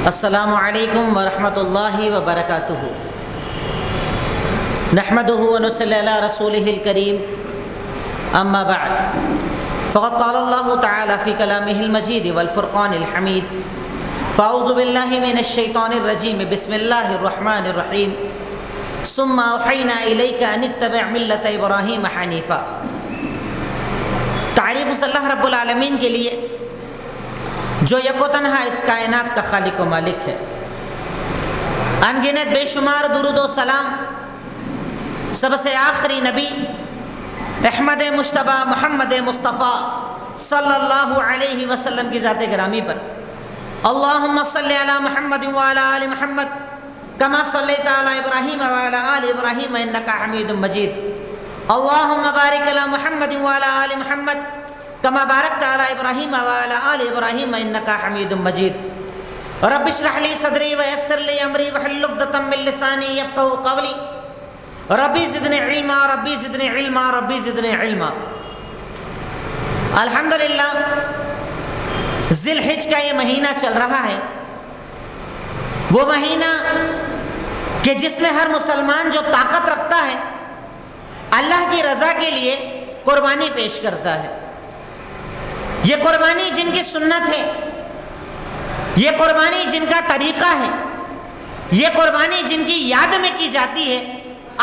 السلام علیکم ورحمۃ اللہ وبرکاتہ۔ نحمدہ ونصلی علی رسولہ الکریم، اما بعد فقد قال اللہ تعالی فی کلامہ المجید والفرقان الحمید، فاعوذ باللہ من الشیطان الرجیم، بسم اللہ الرحمن الرحیم، ثم اوحینا الیک ان اتبع ملۃ ابراہیم حنیفا۔ تعریف اس اللہ رب العالمین کے لیے جو یک و تنہا اس کائنات کا خالق و مالک ہے۔ ان گنت بے شمار درود و سلام سب سے آخری نبی احمد مجتبی محمد مصطفیٰ صلی اللہ علیہ وسلم کی ذات گرامی پر۔ اللہم صلی علی محمد وعلی آل محمد کما صلیت علی ابراہیم وعلی آل ابراہیم انکا حمید مجید۔ اللہم بارک علی محمد وعلی آل محمد کما بارکت علی ابراہیم وعلی آل ابراہیم انکا حمید مجید۔ رب اشرح لی صدری ویسر لی امری واحلل عقدۃ من لسانی یفقہوا قولی۔ ربی زدنی علما ربی زدنی علما ربی زدنی علما۔ الحمدللہ ذی الحج کا یہ مہینہ چل رہا ہے، وہ مہینہ کہ جس میں ہر مسلمان جو طاقت رکھتا ہے اللہ کی رضا کے لیے قربانی پیش کرتا ہے۔ یہ قربانی جن کی سنت ہے، یہ قربانی جن کا طریقہ ہے، یہ قربانی جن کی یاد میں کی جاتی ہے،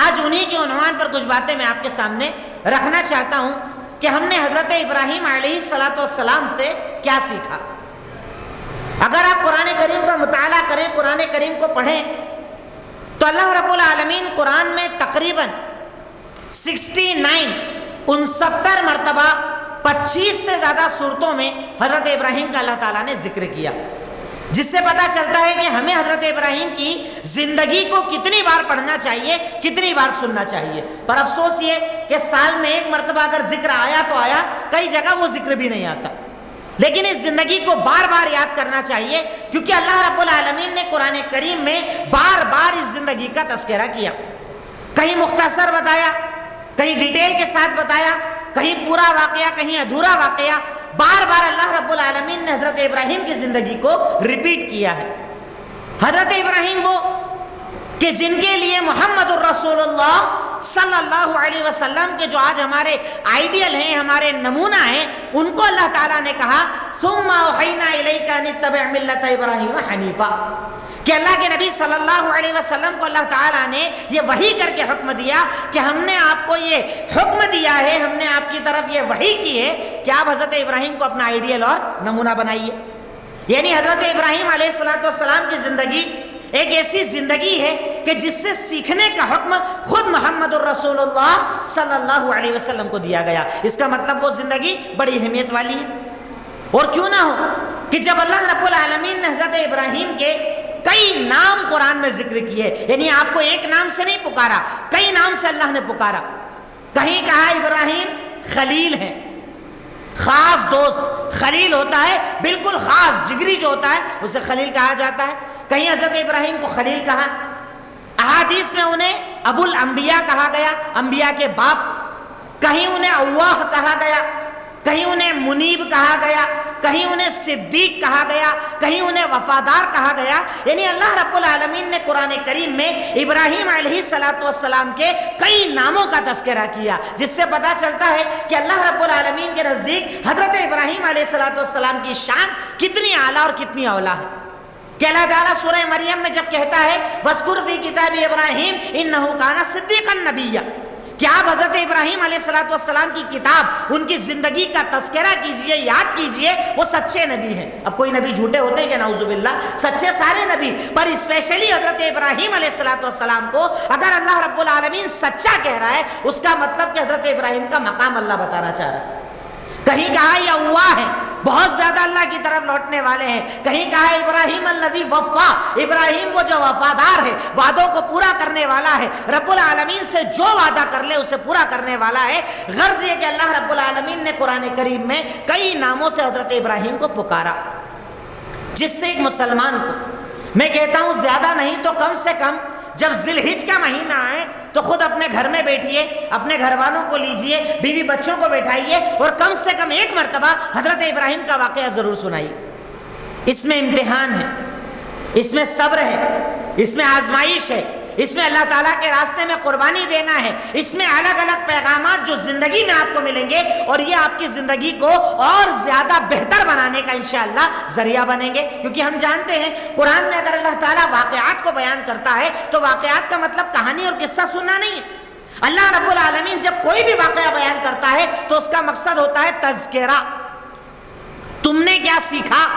آج انہی کے عنوان پر کچھ باتیں میں آپ کے سامنے رکھنا چاہتا ہوں کہ ہم نے حضرت ابراہیم علیہ السلام سے کیا سیکھا۔ اگر آپ قرآن کریم کا مطالعہ کریں، قرآن کریم کو پڑھیں، تو اللہ رب العالمین قرآن میں تقریباً 69 مرتبہ 25 سے زیادہ صورتوں میں حضرت ابراہیم کا اللہ تعالیٰ نے ذکر کیا، جس سے پتہ چلتا ہے کہ ہمیں حضرت ابراہیم کی زندگی کو کتنی بار پڑھنا چاہیے، کتنی بار سننا چاہیے۔ پر افسوس یہ کہ سال میں ایک مرتبہ اگر ذکر آیا تو آیا، کئی جگہ وہ ذکر بھی نہیں آتا، لیکن اس زندگی کو بار بار یاد کرنا چاہیے، کیونکہ اللہ رب العالمین نے قرآن کریم میں بار بار اس زندگی کا تذکرہ کیا، کہیں مختصر بتایا، کہیں ڈیٹیل کے ساتھ بتایا، کہیں پورا واقعہ، کہیں ادھورا واقعہ، بار بار اللہ رب العالمین نے حضرت ابراہیم کی زندگی کو ریپیٹ کیا ہے۔ حضرت ابراہیم وہ کہ جن کے لیے محمد الرسول اللہ صلی اللہ علیہ وسلم کے جو آج ہمارے آئیڈیل ہیں، ہمارے نمونہ ہیں، ان کو اللہ تعالیٰ نے کہا ثم اوحینا الیک ان اتبع ملۃ ابراہیم حنیفا، کہ اللہ کے نبی صلی اللہ علیہ وسلم کو اللہ تعالیٰ نے یہ وحی کر کے حکم دیا کہ ہم نے آپ کو یہ حکم دیا ہے، ہم نے آپ کی طرف یہ وحی کی ہے کہ آپ حضرت ابراہیم کو اپنا آئیڈیل اور نمونہ بنائیے۔ یعنی حضرت ابراہیم علیہ السلام کی زندگی ایک ایسی زندگی ہے کہ جس سے سیکھنے کا حکم خود محمد الرسول اللہ صلی اللہ علیہ وسلم کو دیا گیا۔ اس کا مطلب وہ زندگی بڑی اہمیت والی ہے۔ اور کیوں نہ ہو کہ جب اللہ رب العالمین نے حضرت ابراہیم کے کئی نام قرآن میں ذکر کیے، یعنی آپ کو ایک نام سے نہیں پکارا، کئی نام سے اللہ نے پکارا۔ کہیں کہا ابراہیم خلیل ہے، خاص دوست، خلیل ہوتا ہے بالکل خاص جگری جو ہوتا ہے اسے خلیل کہا جاتا ہے۔ کہیں حضرت ابراہیم کو خلیل کہا، احادیث میں انہیں ابو الانبیاء کہا گیا، انبیاء کے باپ، کہیں انہیں اواہ کہا گیا، کہیں انہیں منیب کہا گیا، کہیں انہیں صدیق کہا گیا، کہیں انہیں وفادار کہا گیا۔ یعنی اللہ رب العالمین نے قرآن کریم میں ابراہیم علیہ السلام کے کئی ناموں کا تذکرہ کیا، جس سے پتہ چلتا ہے کہ اللہ رب العالمین کے نزدیک حضرت ابراہیم علیہ السلام کی شان کتنی اعلیٰ اور کتنی اولیٰ ہے کہ اللہ تعالیٰ سورہ مریم میں جب کہتا ہے وَاذْكُرْ فِي كِتَابِ ابراہیم اِنَّهُ كَانَ صِدِّيقًا نَبِيًّا، کہ آپ حضرت ابراہیم علیہ السلام کی کتاب، ان کی زندگی کا تذکرہ کیجئے، یاد کیجئے، وہ سچے نبی ہیں۔ اب کوئی نبی جھوٹے ہوتے ہیں کہ نعوذ باللہ، سچے سارے نبی، پر اسپیشلی حضرت ابراہیم علیہ السلام کو اگر اللہ رب العالمین سچا کہہ رہا ہے، اس کا مطلب کہ حضرت ابراہیم کا مقام اللہ بتانا چاہ رہا ہے۔ کہیں کہا یہ اواہ ہے، بہت زیادہ اللہ کی طرف لوٹنے والے ہیں، کہیں کہا ابراہیم الذی وفا، ابراہیم وہ جو وفادار ہے، وعدوں کو پورا کرنے والا ہے، رب العالمین سے جو وعدہ کر لے اسے پورا کرنے والا ہے۔ غرض یہ کہ اللہ رب العالمین نے قرآن کریم میں کئی ناموں سے حضرت ابراہیم کو پکارا، جس سے ایک مسلمان کو، میں کہتا ہوں زیادہ نہیں تو کم سے کم جب ذی الحج کا مہینہ آئے تو خود اپنے گھر میں بیٹھیے، اپنے گھر والوں کو لیجئے، بیوی بچوں کو بیٹھائیے اور کم سے کم ایک مرتبہ حضرت ابراہیم کا واقعہ ضرور سنائیے۔ اس میں امتحان ہے، اس میں صبر ہے، اس میں آزمائش ہے، اس میں اللہ تعالیٰ کے راستے میں قربانی دینا ہے، اس میں الگ الگ پیغامات جو زندگی میں آپ کو ملیں گے اور یہ آپ کی زندگی کو اور زیادہ بہتر بنانے کا انشاءاللہ ذریعہ بنیں گے. کیونکہ ہم جانتے ہیں قرآن میں اگر اللہ تعالیٰ واقعات کو بیان کرتا ہے تو واقعات کا مطلب کہانی اور قصہ سننا نہیں ہے. اللہ رب العالمین جب کوئی بھی واقعہ بیان کرتا ہے تو اس کا مقصد ہوتا ہے تذکرہ. تم نے کیا سیکھا،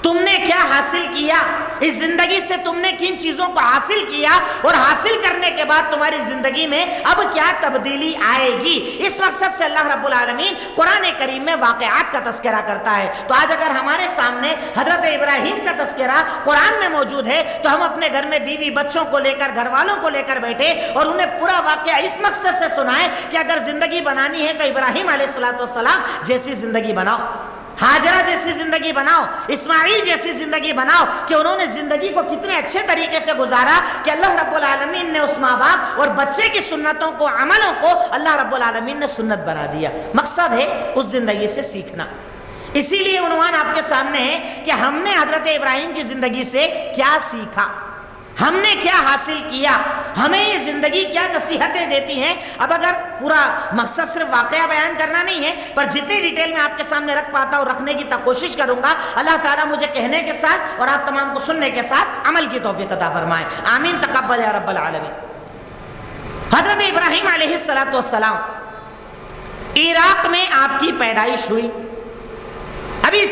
تم نے کیا حاصل کیا، اس زندگی سے تم نے کن چیزوں کو حاصل کیا اور حاصل کرنے کے بعد تمہاری زندگی میں اب کیا تبدیلی آئے گی. اس مقصد سے اللہ رب العالمین قرآن کریم میں واقعات کا تذکرہ کرتا ہے. تو آج اگر ہمارے سامنے حضرت ابراہیم کا تذکرہ قرآن میں موجود ہے تو ہم اپنے گھر میں بیوی بچوں کو لے کر، گھر والوں کو لے کر بیٹھے اور انہیں پورا واقعہ اس مقصد سے سنائیں کہ اگر زندگی بنانی ہے تو ابراہیم علیہ السلام جیسی زندگی بناؤ، ہاجرہ جیسی زندگی بناؤ، اسماعیل جیسی زندگی بناؤ کہ انہوں نے زندگی کو کتنے اچھے طریقے سے گزارا کہ اللہ رب العالمین نے اس ماں باپ اور بچے کی سنتوں کو، عملوں کو اللہ رب العالمین نے سنت بنا دیا. مقصد ہے اس زندگی سے سیکھنا. اسی لیے عنوان آپ کے سامنے ہے کہ ہم نے حضرت ابراہیم کی زندگی سے کیا سیکھا، ہم نے کیا حاصل کیا، ہمیں یہ زندگی کیا نصیحتیں دیتی ہیں. اب اگر پورا مقصد صرف واقعہ بیان کرنا نہیں ہے، پر جتنی ڈیٹیل میں آپ کے سامنے رکھ پاتا ہوں رکھنے کی کوشش کروں گا. اللہ تعالیٰ مجھے کہنے کے ساتھ اور آپ تمام کو سننے کے ساتھ عمل کی توفیق عطا فرمائے. آمین تقبل یا رب العالمین. حضرت ابراہیم علیہ السلام عراق میں آپ کی پیدائش ہوئی. ابھی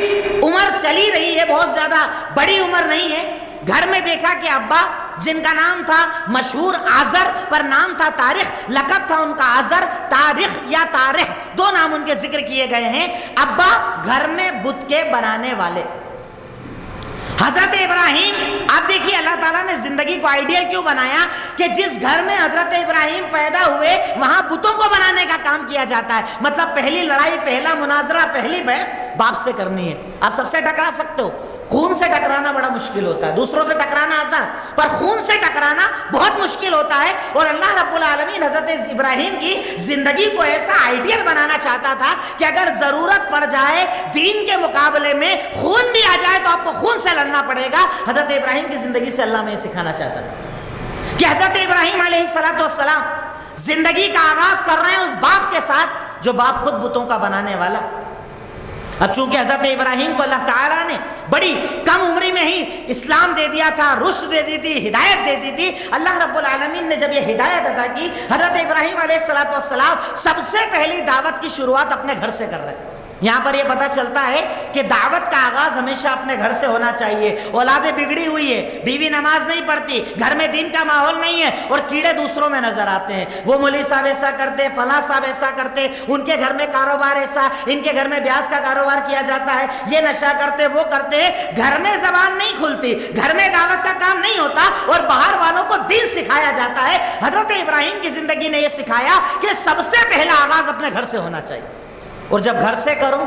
عمر چلی رہی ہے، بہت زیادہ بڑی عمر نہیں ہے. گھر میں دیکھا کہ ابا جن کا نام تھا مشہور آزر پر نام تھا طارق، لقب تھا ان کا آزر، تاریخ یا طارق دو نام ان کے ذکر کیے گئے ہیں. ابا گھر میں بت کے بنانے والے. حضرت ابراہیم، آپ دیکھیے اللہ تعالیٰ نے زندگی کو آئیڈیل کیوں بنایا کہ جس گھر میں حضرت ابراہیم پیدا ہوئے وہاں بتوں کو بنانے کا کام کیا جاتا ہے. مطلب پہلی لڑائی، پہلا مناظرہ، پہلی بحث باپ سے کرنی ہے. آپ سب سے ٹکرا سکتے ہو، خون سے ٹکرانا بڑا مشکل ہوتا ہے، دوسروں سے ٹکرانا آسان، پر خون سے ٹکرانا بہت مشکل ہوتا ہے. اور اللہ رب العالمین حضرت ابراہیم کی زندگی کو ایسا آئیڈیل بنانا چاہتا تھا کہ اگر ضرورت پڑ جائے دین کے مقابلے میں خون بھی آ جائے تو آپ کو خون سے لڑنا پڑے گا. حضرت ابراہیم کی زندگی سے اللہ میں یہ سکھانا چاہتا تھا کہ حضرت ابراہیم علیہ السلام زندگی کا آغاز کر رہے ہیں اس باپ کے ساتھ جو باپ خود بتوں کا بنانے والا. اب چونکہ حضرت ابراہیم کو اللہ تعالیٰ نے بڑی کم عمری میں ہی اسلام دے دیا تھا، رشد دے دی تھی، ہدایت دے دی تھی. اللہ رب العالمین نے جب یہ ہدایت عطا کی، حضرت ابراہیم علیہ السلام سب سے پہلی دعوت کی شروعات اپنے گھر سے کر رہے ہیں. یہاں پر یہ پتہ چلتا ہے کہ دعوت کا آغاز ہمیشہ اپنے گھر سے ہونا چاہیے. اولادیں بگڑی ہوئی ہے، بیوی نماز نہیں پڑھتی، گھر میں دین کا ماحول نہیں ہے اور کیڑے دوسروں میں نظر آتے ہیں. وہ مولوی صاحب ایسا کرتے، فلاں صاحب ایسا کرتے، ان کے گھر میں کاروبار ایسا، ان کے گھر میں بیاس کا کاروبار کیا جاتا ہے، یہ نشہ کرتے، وہ کرتے. گھر میں زبان نہیں کھلتی، گھر میں دعوت کا کام نہیں ہوتا اور باہر والوں کو دین سکھایا جاتا ہے. حضرت ابراہیم کی زندگی نے یہ سکھایا کہ سب سے پہلا آغاز اپنے گھر سے ہونا چاہیے. اور جب گھر سے کرو،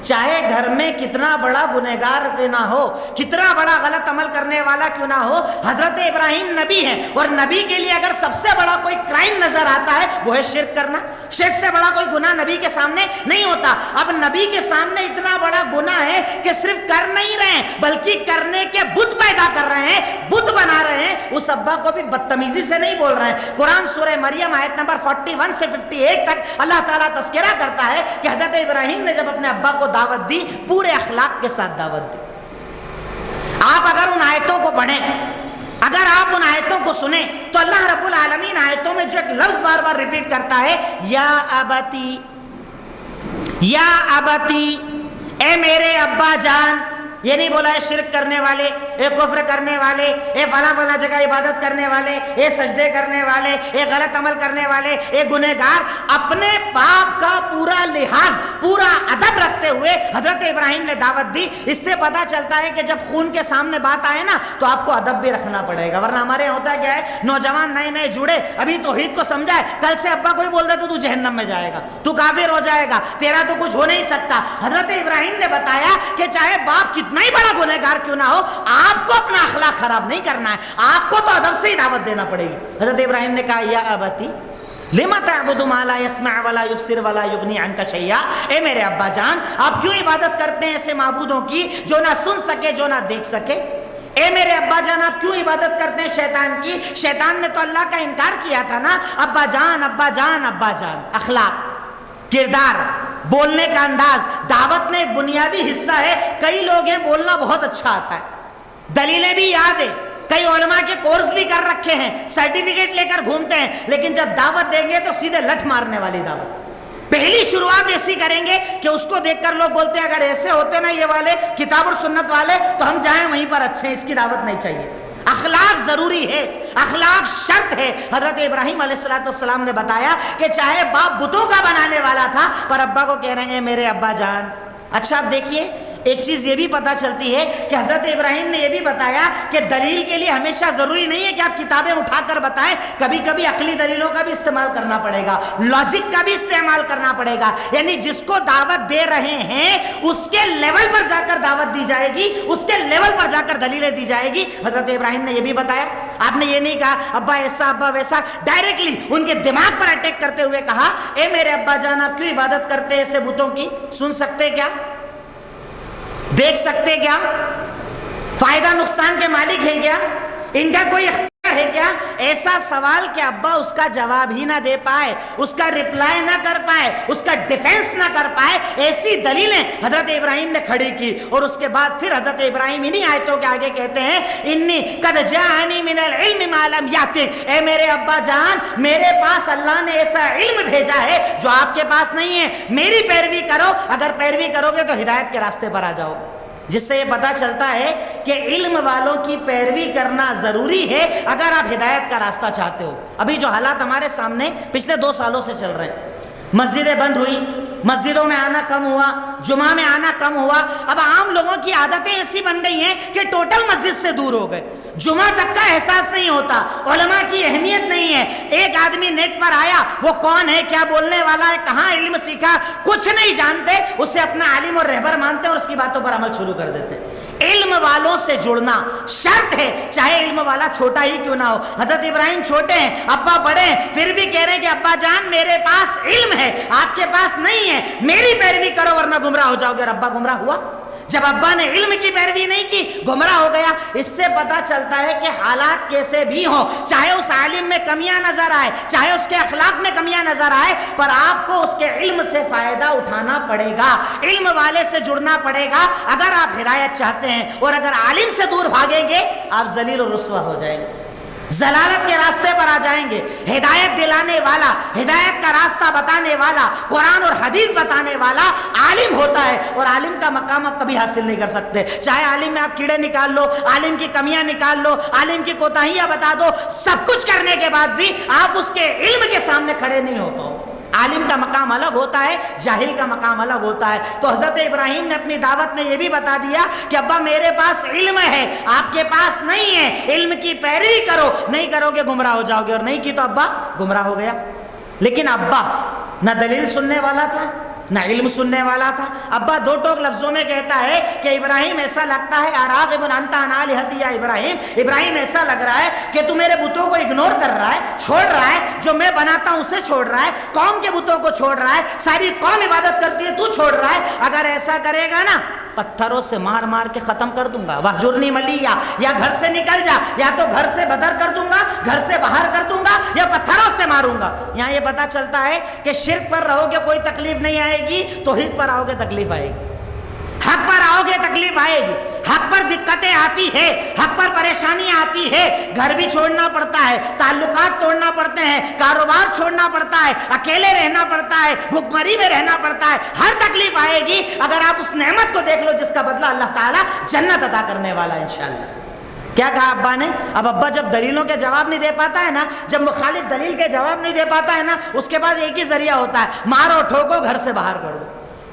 چاہے گھر میں کتنا بڑا گنہگار نہ ہو، کتنا بڑا غلط عمل کرنے والا کیوں نہ ہو، حضرت ابراہیم نبی ہے اور نبی کے لیے اگر سب سے بڑا کوئی کرائم نظر آتا ہے وہ ہے شرک کرنا. شرک سے بڑا کوئی گناہ نبی کے سامنے نہیں ہوتا. اب نبی کے سامنے اتنا بڑا گناہ ہے کہ صرف کر نہیں رہے ہیں بلکہ کرنے کے بت پیدا کر رہے ہیں، بت بنا رہے ہیں. اس ابا کو بھی بدتمیزی سے نہیں بول رہے ہیں. قرآن سورہ مریم آیت نمبر 41 سے 58 تک اللہ تعالیٰ تذکرہ کرتا ہے کہ حضرت ابراہیم نے جب اپنے ابا کو دعوت دی پورے اخلاق کے ساتھ دعوت دی. آپ اگر ان آیتوں کو پڑھیں، اگر آپ ان آیتوں کو سنیں تو اللہ رب العالمین آیتوں میں جو ایک لفظ بار بار ریپیٹ کرتا ہے، یا ابتی، یا ابتی، اے میرے ابا جان. یہ نہیں بولا ہے شرک کرنے والے، اے کفر کرنے والے، اے فلاں فلاں جگہ عبادت کرنے والے، اے سجدے کرنے والے، اے غلط عمل کرنے والے، اے گنہگار. اپنے باپ کا پورا لحاظ، پورا ادب رکھتے ہوئے حضرت ابراہیم نے دعوت دی. اس سے پتہ چلتا ہے کہ جب خون کے سامنے بات آئے نا تو آپ کو ادب بھی رکھنا پڑے گا. ورنہ ہمارے ہوتا کیا ہے، نوجوان نئے نئے جڑے، ابھی توحید کو سمجھا ہے، کل سے ابا کوئی بول دے تو جہنم میں جائے گا، تو کافر ہو جائے گا، تیرا تو کچھ ہو نہیں سکتا. حضرت ابراہیم نے بتایا کہ چاہے باپ کتنا ہی بڑا گنہگار کیوں نہ ہو، آپ کو اپنا اخلاق خراب نہیں کرنا ہے، آپ کو تو ادب سے ہی دعوت دینا پڑے گی. حضرت ابراہیم نے کہا، یا ابتی لما تعبد ما لا يسمع ولا يبصر ولا يغني عنك شيئا. اے میرے ابا جان، آپ کیوں عبادت کرتے ہیں ایسے معبودوں کی جو نہ سن سکے، جو نہ دیکھ سکے. اے میرے ابا ابا جان آپ کیوں عبادت کرتے ہیں شیطان کی؟ شیطان نے تو اللہ کا انکار کیا تھا نا. ابا جان ابا جان ابا جان. اخلاق، کردار، بولنے کا انداز دعوت میں ایک بنیادی حصہ ہے. کئی لوگ ہیں بولنا بہت اچھا آتا ہے، دلیلیں بھی یاد ہے، کئی علماء کے کورس بھی کر رکھے ہیں، سرٹیفکیٹ لے کر گھومتے ہیں، لیکن جب دعوت دیں گے تو سیدھے لٹ مارنے والی دعوت. پہلی شروعات ایسی کریں گے کہ اس کو دیکھ کر لوگ بولتے ہیں اگر ایسے ہوتے نا یہ والے کتاب اور سنت والے تو ہم جائیں وہیں پر اچھے ہیں، اس کی دعوت نہیں چاہیے. اخلاق ضروری ہے، اخلاق شرط ہے. حضرت ابراہیم علیہ السلام نے بتایا کہ چاہے باپ بتوں کا بنانے والا تھا پر ابا کو کہہ رہے ہیں میرے ابا جان. اچھا اب دیکھیے ایک چیز یہ بھی پتا چلتی ہے کہ حضرت ابراہیم نے یہ بھی بتایا کہ دلیل کے لیے ہمیشہ ضروری نہیں ہے کہ آپ کتابیں اٹھا کر بتائیں، کبھی کبھی عقلی دلیلوں کا بھی استعمال کرنا پڑے گا، لاجک کا بھی استعمال کرنا پڑے گا. یعنی جس کو دعوت دے رہے ہیں اس کے لیول پر جا کر دعوت دی جائے گی، اس کے لیول پر جا کر دلیلیں دی جائے گی. حضرت ابراہیم نے یہ بھی بتایا، آپ نے یہ نہیں کہا ابا ایسا ابا ویسا، ڈائریکٹلی ان کے دماغ پر اٹیک کرتے ہوئے کہا اے میرے ابا جان آپ کیوں عبادت کرتے ہیں ایسے بتوں کی؟ سن سکتے کیا؟ دیکھ سکتے کیا؟ فائدہ نقصان کے مالک ہیں کیا؟ ان کا کوئی اختیار ہے کیا؟ ایسا سوال کہ ابا اس کا جواب ہی نہ دے پائے، اس کا رپلائی نہ کر پائے، اس کا ڈیفنس نہ کر پائے. ایسی دلیلیں حضرت ابراہیم نے کھڑی کی. اور اس کے بعد پھر حضرت ابراہیم انہی آیتوں کے آگے کہتے ہیں انی قد جاءنی من العلم ما لم یاتک، اے میرے ابا جان میرے پاس اللہ نے ایسا علم بھیجا ہے جو آپ کے پاس نہیں ہے، میری پیروی کرو. اگر پیروی کرو گے تو ہدایت کے راستے پر آ جاؤ گے. جس سے یہ پتا چلتا ہے کہ علم والوں کی پیروی کرنا ضروری ہے اگر آپ ہدایت کا راستہ چاہتے ہو. ابھی جو حالات ہمارے سامنے پچھلے 2 سالوں سے چل رہے ہیں، مسجدیں بند ہوئی، مسجدوں میں آنا کم ہوا، جمعہ میں آنا کم ہوا. اب عام لوگوں کی عادتیں ایسی بن گئی ہیں کہ ٹوٹل مسجد سے دور ہو گئے، جمعہ تک کا احساس نہیں ہوتا، علماء کی اہمیت نہیں ہے. ایک آدمی نیٹ پر آیا، وہ کون ہے، کیا بولنے والا ہے، کہاں علم سیکھا، کچھ نہیں جانتے، اسے اپنا عالم اور رہبر مانتے ہیں اور اس کی باتوں پر عمل شروع کر دیتے ہیں. علم والوں سے جڑنا شرط ہے، چاہے علم والا چھوٹا ہی کیوں نہ ہو. حضرت ابراہیم چھوٹے ہیں، ابا بڑے ہیں، پھر بھی کہہ رہے ہیں کہ ابا جان میرے پاس علم ہے آپ کے پاس نہیں ہے، میری پیروی کرو ورنہ گمراہ ہو جاؤ گے. اور ابا گمراہ ہوا جب ابا نے علم کی پیروی نہیں کی، گمراہ ہو گیا. اس سے پتا چلتا ہے کہ حالات کیسے بھی ہوں، چاہے اس عالم میں کمیاں نظر آئے، چاہے اس کے اخلاق میں کمیاں نظر آئے، پر آپ کو اس کے علم سے فائدہ اٹھانا پڑے گا، علم والے سے جڑنا پڑے گا اگر آپ ہدایت چاہتے ہیں. اور اگر عالم سے دور بھاگیں گے آپ ذلیل و رسوا ہو جائیں گے، ضلالت کے راستے پر آ جائیں گے. ہدایت دلانے والا، ہدایت کا راستہ بتانے والا، قرآن اور حدیث بتانے والا عالم ہوتا ہے. اور عالم کا مقام آپ کبھی حاصل نہیں کر سکتے، چاہے عالم میں آپ کیڑے نکال لو، عالم کی کمیاں نکال لو، عالم کی کوتاہیاں بتا دو، سب کچھ کرنے کے بعد بھی آپ اس کے علم کے سامنے کھڑے نہیں ہو پاؤ. عالم کا مقام الگ ہوتا ہے، جاہل کا مقام الگ ہوتا ہے. تو حضرت ابراہیم نے اپنی دعوت میں یہ بھی بتا دیا کہ ابا میرے پاس علم ہے آپ کے پاس نہیں ہے، علم کی پیروی کرو، نہیں کرو گے گمراہ ہو جاؤ گے. اور نہیں کی تو ابا گمراہ ہو گیا. لیکن ابا نہ دلیل سننے والا تھا نہ علم سننے والا تھا. ابا 2 ٹوک لفظوں میں کہتا ہے کہ ابراہیم ایسا لگتا ہے اراغب انت عن آلہتی یا ابراہیم، ابراہیم ایسا لگ رہا ہے کہ تو میرے بتوں کو اگنور کر رہا ہے، چھوڑ رہا ہے، جو میں بناتا ہوں اسے چھوڑ رہا ہے، قوم کے بتوں کو چھوڑ رہا ہے، ساری قوم عبادت کرتی ہے تو چھوڑ رہا ہے. اگر ایسا کرے گا نا پتھروں سے مار مار کے ختم کر دوں گا. وہجرنی ملیہ، یا گھر سے نکل جا، یا تو گھر سے بدر کر دوں گا، گھر سے باہر کر دوں گا، یا پتھروں سے ماروں گا. یہاں یہ پتا چلتا ہے کہ شرک پر رہو گے کوئی تکلیف نہیں آئے گی، توحید پر آؤ گے تکلیف آئے گی، حق پر آؤ گے تکلیف آئے گی. حق پر دقتیں آتی ہے، حق پر پریشانیاں آتی ہے، گھر بھی چھوڑنا پڑتا ہے، تعلقات توڑنا پڑتے ہیں، کاروبار چھوڑنا پڑتا ہے، اکیلے رہنا پڑتا ہے، بھوک مری میں رہنا پڑتا ہے، ہر تکلیف آئے گی. اگر آپ اس نعمت کو دیکھ لو جس کا بدلہ اللہ تعالیٰ جنت عطا کرنے والا ہے انشاءاللہ. کیا کہا ابا نے؟ اب ابا جب دلیلوں کے جواب نہیں دے پاتا ہے نا، جب مخالف دلیل کے جواب نہیں دے پاتا ہے نا، اس کے پاس ایک ہی ذریعہ ہوتا ہے، مارو ٹھوکو گھر سے باہر کر دو.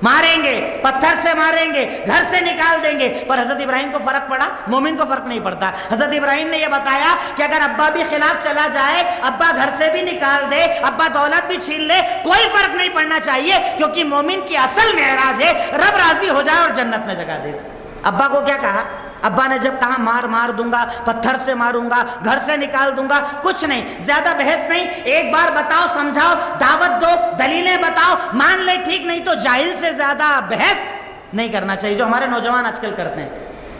ماریں گے، پتھر سے ماریں گے، گھر سے نکال دیں گے. پر حضرت ابراہیم کو فرق پڑا؟ مومن کو فرق نہیں پڑتا. حضرت ابراہیم نے یہ بتایا کہ اگر ابا بھی خلاف چلا جائے، ابا گھر سے بھی نکال دے، ابا دولت بھی چھین لے، کوئی فرق نہیں پڑنا چاہیے، کیونکہ مومن کی اصل معراج ہے رب راضی ہو جائے اور جنت میں جگہ دے دے. ابا کو کیا کہا؟ ابا نے جب کہا مار دوں گا، پتھر سے ماروں گا، گھر سے نکال دوں گا، کچھ نہیں، زیادہ بحث نہیں، ایک بار بتاؤ، سمجھاؤ، دعوت دو، دلیلیں بتاؤ، مان لے ٹھیک، نہیں تو جاہل سے زیادہ بحث نہیں کرنا چاہیے، جو ہمارے نوجوان آج کل کرتے ہیں.